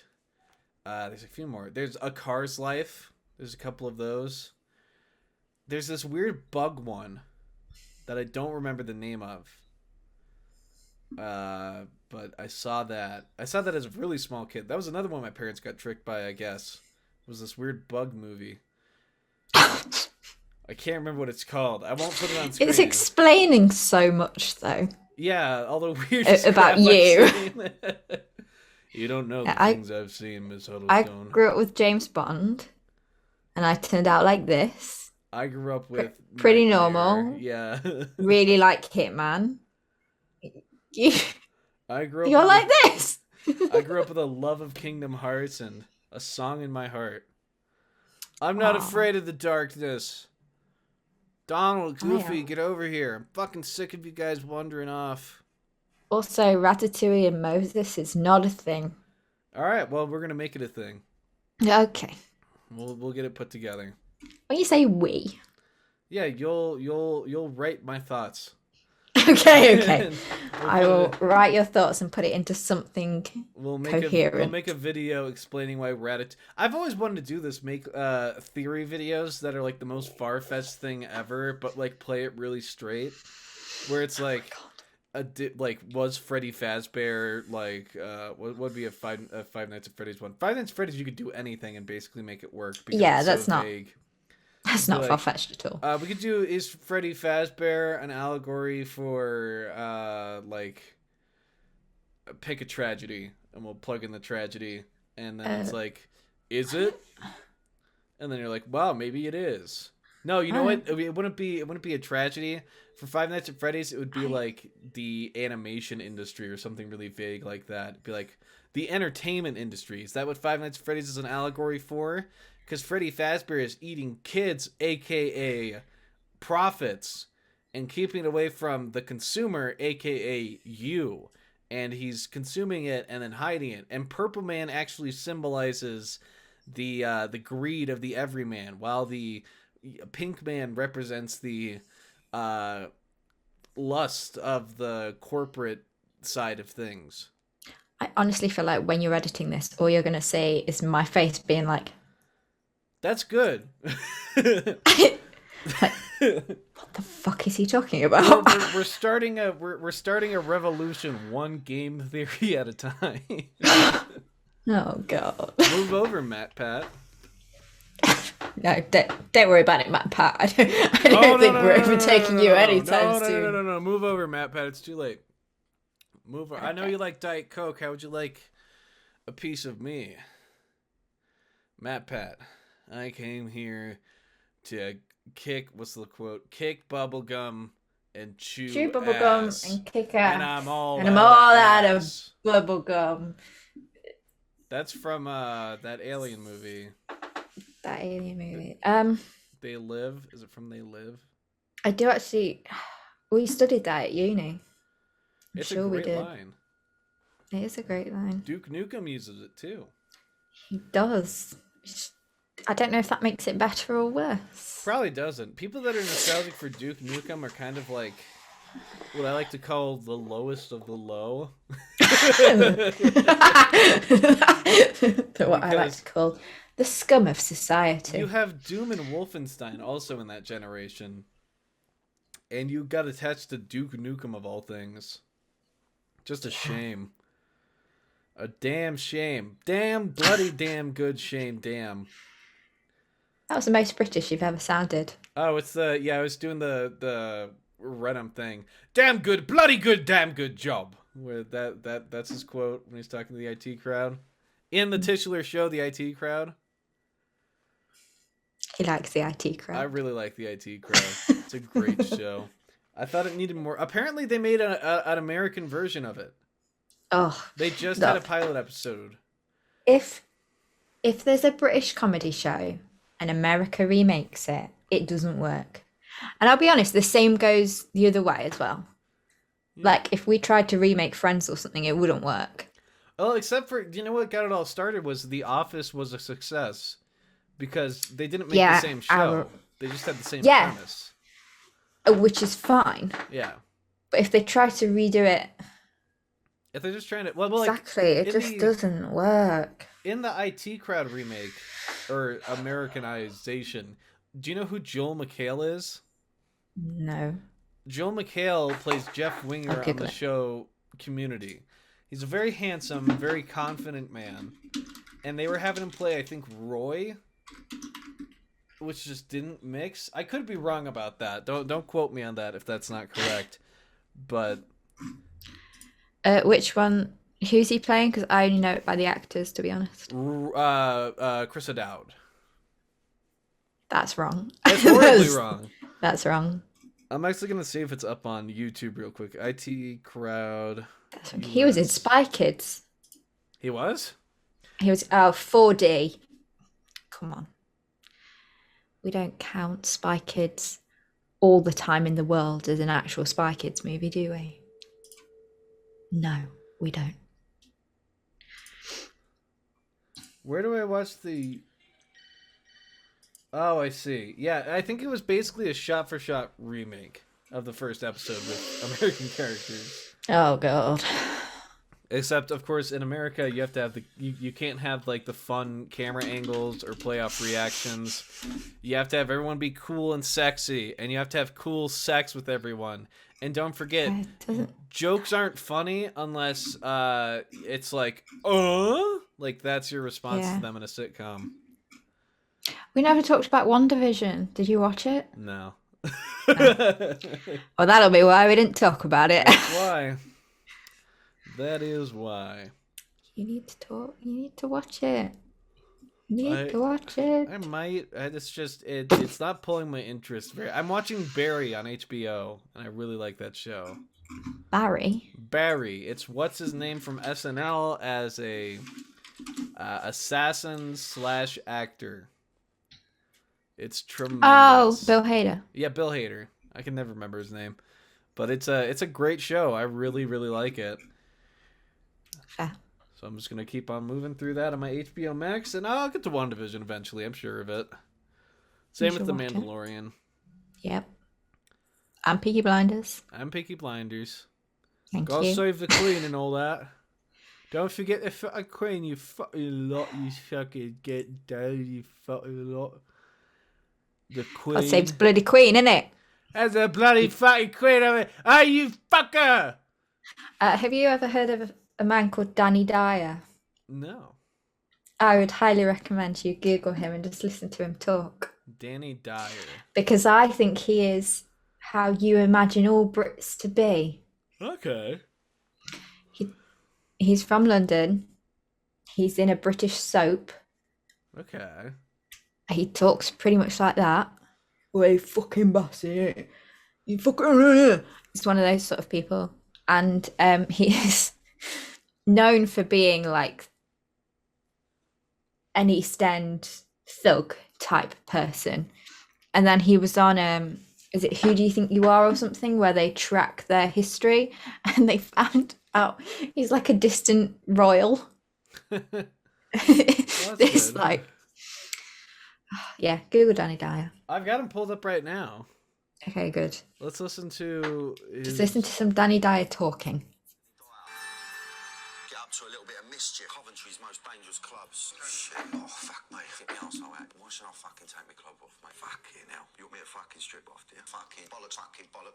there's a few more. There's A Car's Life. There's a couple of those. There's this weird bug one that I don't remember the name of. But I saw that as a really small kid. That was another one my parents got tricked by, I guess. It was this weird bug movie. I can't remember what it's called. I won't put it on screen. It's explaining so much, though. Yeah, all the weird about you. You don't know the things I've seen, Miss Huddlestone. I grew up with James Bond, and I turned out like this. I grew up with pretty Nightmare. normal. Yeah. Really like Hitman. I grew up. You're like this. I grew up with a love of Kingdom Hearts and a song in my heart. I'm not afraid of the darkness. Donald, Goofy, get over here. I'm fucking sick of you guys wandering off. Also, Ratatouille and Moses is not a thing. All right, well, we're gonna make it a thing. Okay. We'll get it put together. When you say we. Yeah, you'll write my thoughts. Okay. I will write your thoughts and put it into something coherent. We'll make a video explaining why Ratatouille. I've always wanted to do this. Make theory videos that are like the most far-fetched thing ever, but like play it really straight, where it's like was Freddy Fazbear like what would be a Five Nights at Freddy's one? Five Nights at Freddy's you could do anything and basically make it work. Yeah, that's so not vague. That's not far-fetched at all. We could do, is Freddy Fazbear an allegory for, like, pick a tragedy, and we'll plug in the tragedy, and then it's like, is it? And then you're like, wow, maybe it is. No, you know what? It wouldn't be a tragedy. For Five Nights at Freddy's, it would be like the animation industry or something really vague like that. It'd be like the entertainment industry. Is that what Five Nights at Freddy's is an allegory for? Because Freddy Fazbear is eating kids, aka profits, and keeping it away from the consumer, aka you. And he's consuming it and then hiding it. And Purple Man actually symbolizes the greed of the everyman, while the Pink Man represents the lust of the corporate side of things. I honestly feel like when you're editing this, all you're going to say is my face being like, that's good. like, what the fuck is he talking about? We're starting a revolution, one game theory at a time. Oh god. Move over, Matt Pat. No, don't worry about it, Matt Pat. I don't think we're overtaking you anytime soon. No. Move over, Matt Pat. It's too late. Move over. Okay. I know you like Diet Coke. How would you like a piece of me? Matt Pat. I came here to kick, what's the quote? Kick bubblegum and chew bubblegum ass. And kick ass. And I'm all out of bubblegum. That's from that Alien movie. That Alien movie. They Live? Is it from They Live? I do actually. We studied that at uni. It's sure a great line. It is a great line. Duke Nukem uses it too. He does. I don't know if that makes it better or worse. Probably doesn't. People that are nostalgic for Duke Nukem are kind of like what I like to call the lowest of the low. What I like to call the scum of society. You have Doom and Wolfenstein also in that generation. And you got attached to Duke Nukem of all things. Just a shame. A damn shame. Damn, bloody damn good shame, damn. That was the most British you've ever sounded. Oh, it's I was doing the Renham thing. Damn good, bloody good, damn good job. Where that's his quote when he's talking to the IT crowd. In the titular show, the IT crowd. He likes the IT crowd. I really like the IT crowd. It's a great show. I thought it needed more. Apparently, they made an American version of it. Oh, they just had a pilot episode. If there's a British comedy show and America remakes it, it doesn't work. And I'll be honest, the same goes the other way as well. Yeah. Like, if we tried to remake Friends or something, it wouldn't work. Well, except for, you know what got it all started was The Office was a success. Because they didn't make the same show. They just had the same premise. Which is fine. Yeah. But if they try to redo it... If they're just trying to... Well, exactly, it just doesn't work. In the IT Crowd remake, or Americanization, do you know who Joel McHale is? No. Joel McHale plays Jeff Winger on the show Community. He's a very handsome, very confident man. And they were having him play, I think, Roy... which just didn't mix. I could be wrong about that. Don't quote me on that if that's not correct. But which one? Who's he playing? Because I only know it by the actors, to be honest. Chris O'Dowd. That's wrong. That's horribly wrong. That's wrong. I'm actually gonna see if it's up on YouTube real quick. IT Crowd. He was in Spy Kids. He was? He was 4D. Come on. We don't count Spy Kids all the time in the world as an actual Spy Kids movie, do we? No, we don't. Where do I watch the... Oh, I see. Yeah, I think it was basically a shot-for-shot remake of the first episode with American characters. Oh, God. Except, of course, in America, you have to have you can't have, like, the fun camera angles or play-off reactions. You have to have everyone be cool and sexy, and you have to have cool sex with everyone. And don't forget, jokes aren't funny unless it's like, like, that's your response to them in a sitcom. We never talked about WandaVision. Did you watch it? No. Well, that'll be why we didn't talk about it. That's why. That is why. You need to talk. You need to watch it. You need to watch it. I might. It's just it's not pulling my interest very. I'm watching Barry on HBO, and I really like that show. Barry. It's what's his name from SNL as a assassin / actor. It's tremendous. Oh, Bill Hader. Yeah, Bill Hader. I can never remember his name, but it's a great show. I really like it. Fair. So I'm just gonna keep on moving through that on my HBO Max, and I'll get to WandaVision eventually. I'm sure of it. Same with The Mandalorian. Yep. And Peaky Blinders. Thank you. God save the Queen and all that. Don't forget the fucking Queen, you fucking lot. You fucking get down, you fucking lot. The Queen. God save the bloody Queen, innit? There's a bloody fucking Queen of it. Oh, you fucker! Have you ever heard of a man called Danny Dyer? No. I would highly recommend you Google him and just listen to him talk. Danny Dyer. Because I think he is how you imagine all Brits to be. Okay. He's from London. He's in a British soap. Okay. He talks pretty much like that. Well, fucking bossy. You fucking... He's one of those sort of people. And he is known for being like an East End thug type person. And then he was on is it Who Do You Think You Are or something, where they track their history, and they found out he's like a distant royal. This like, yeah, Google Danny Dyer. I've got him pulled up right now. Okay, good. Let's listen to Just listen to some Danny Dyer talking. get up to a little bit of mischief. Coventry's most dangerous clubs. Shit. Oh, fuck, mate. Hit me arsehole out. Why should I fucking take my club off, mate? Fuck it now. You want me to fucking strip off, do you? Fucking bollocks.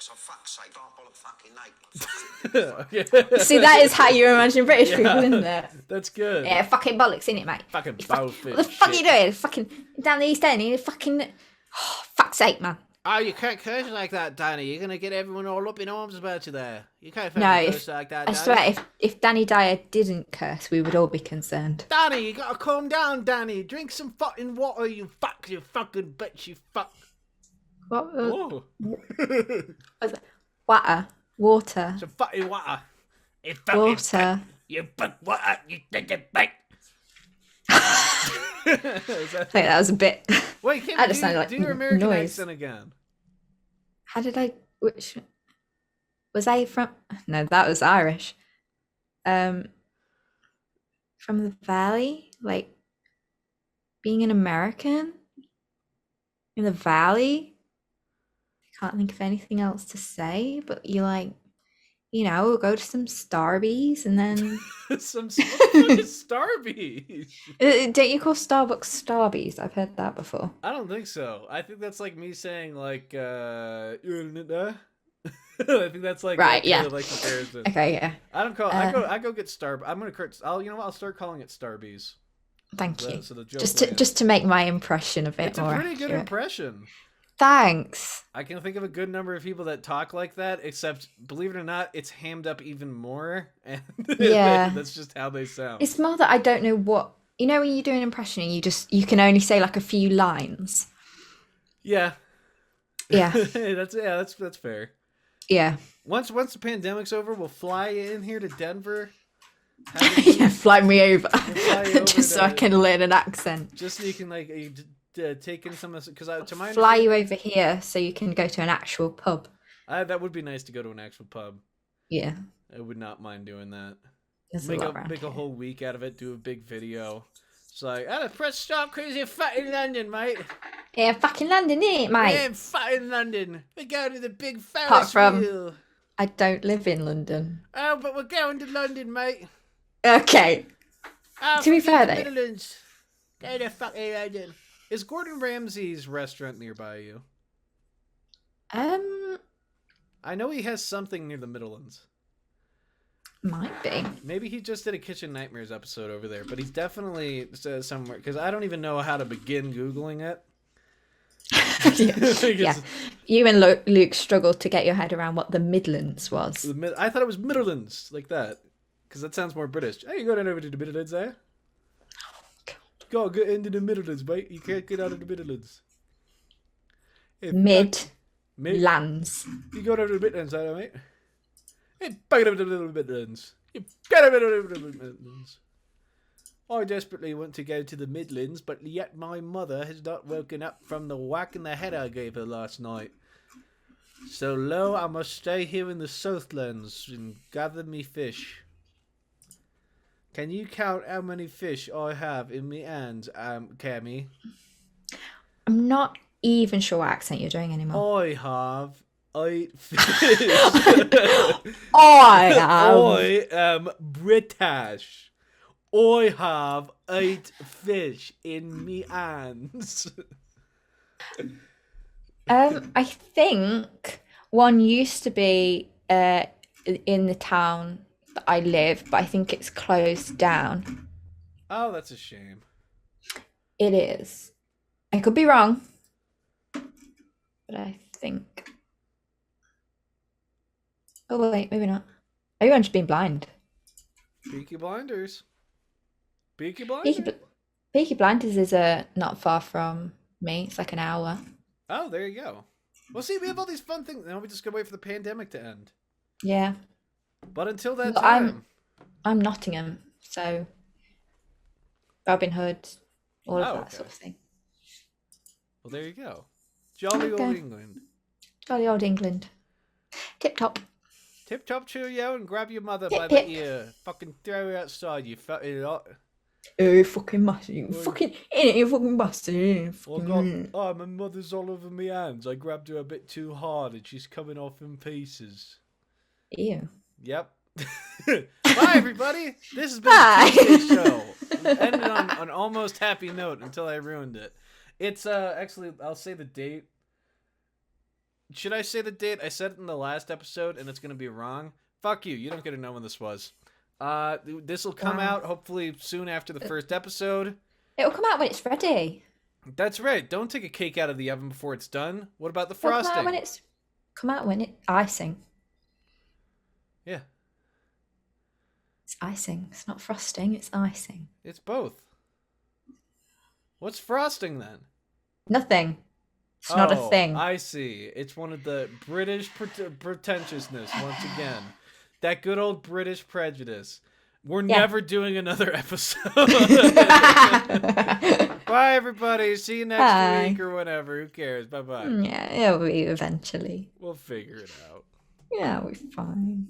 For fuck's sake, don't bollock fucking naked. See, that is how you imagine British people, isn't it? That's good. Yeah, fucking bollocks, innit, mate? Fucking What the fuck are you doing? Fucking down the East End, you fucking... Oh, fuck's sake, man. Oh, you can't curse like that, Danny. You're going to get everyone all up in arms about you there. You can't curse like that, Danny. I swear, if Danny Dyer didn't curse, we would all be concerned. Danny, you got to calm down, Danny. Drink some fucking water, you fucking bitch, you fuck. What? Whoa. Water. Some fucking water. You fucking water. You fuck water, you fucking bitch. I think that was a bit. Wait, that just sounded like do your American noise. accent again. How did I? Which was I from? No, that was Irish. From the Valley, like being an American in the Valley. I can't think of anything else to say, but you like. We'll go to some Starbucks and then... some Starbucks? Don't you call Starbucks Starbucks? I've heard that before. I don't think so. I think that's like me saying like, I think that's like... Right, yeah. Like comparison. Okay, yeah. I don't call... I go get Starbucks. I'm going to... I'll start calling it Starbucks. Thank you. So the joke just to make my impression a bit more It's a pretty good accurate. impression. Thanks. I can think of a good number of people that talk like that, except, believe it or not, it's hammed up even more. And yeah. That's just how they sound. It's more that I don't know what... when you do an impression and you can only say like a few lines. Yeah. Yeah. That's fair. Yeah. Once the pandemic's over, we'll fly in here to Denver. Yeah, fly me over. We'll just so I can learn an accent. Just so you can like... take in some of this, because to my fly you over here so you can go to an actual pub. That would be nice to go to an actual pub. Yeah, I would not mind doing that. There's make a whole week out of it. Do a big video. It's like, press stop because you're fucking London, mate. Yeah, fucking London, ain't it, mate? Yeah, fucking London. We're going to the big Ferris Apart from, wheel. I don't live in London. Oh, but we're going to London, mate. Okay. To be fair, though. Midlands. Go to fucking London. Is Gordon Ramsay's restaurant nearby you? I know he has something near the Midlands. Might be. Maybe he just did a Kitchen Nightmares episode over there, but he's definitely somewhere, because I don't even know how to begin Googling it. Yeah. You and Luke struggled to get your head around what the Midlands was. I thought it was Midlands, like that, because that sounds more British. Hey, you going over to the Midlands, eh? Go get into the Midlands, mate. You can't get out of the Midlands. Hey, Midlands. You go over to the Midlands, eh, mate? Hey, back over to the Midlands. You get over to the Midlands. I desperately want to go to the Midlands, but yet my mother has not woken up from the whack in the head I gave her last night. So lo, I must stay here in the Southlands and gather me fish. Can you count how many fish I have in me hands, Cammy? I'm not even sure what accent you're doing anymore. I have 8 fish. I am British. I have 8 fish in me hands. I think one used to be in the town that I live, but I think it's closed down. Oh, that's a shame. It is. I could be wrong, but I think... Oh, wait, maybe not. Maybe I'm just being blind. Peaky Blinders. Peaky Blinders? Peaky Blinders is not far from me. It's like an hour. Oh, there you go. Well, see, we have all these fun things. Now we just gotta wait for the pandemic to end. Yeah. But until that time... I'm Nottingham, so... Robin Hood, all of that sort of thing. Well, there you go. Jolly old England. Jolly old England. Tip top. Tip top cheerio and grab your mother by the ear. Fucking throw her outside, you fucking lot. Oh, fucking bastard. You fucking... You fucking bastard. Oh, my mother's all over my hands. I grabbed her a bit too hard and she's coming off in pieces. Ew. Yep. Bye, everybody. This has been Bye. the Tuesday show. Ended on an almost happy note until I ruined it. It's actually, I'll say the date. Should I say the date? I said it in the last episode, and it's gonna be wrong. Fuck you. You don't get to know when this was. This will come out hopefully soon after the first episode. It'll come out when it's ready. That's right. Don't take a cake out of the oven before it's done. What about the It'll frosting? come out when it's icing. Yeah. It's icing. It's not frosting. It's icing. It's both. What's frosting then? Nothing. It's not a thing. I see. It's one of the British pretentiousness once again. That good old British prejudice. We're never doing another episode. Bye, everybody. See you next week or whatever. Who cares? Bye-bye. Yeah, it'll be eventually. We'll figure it out. Yeah, we're fine.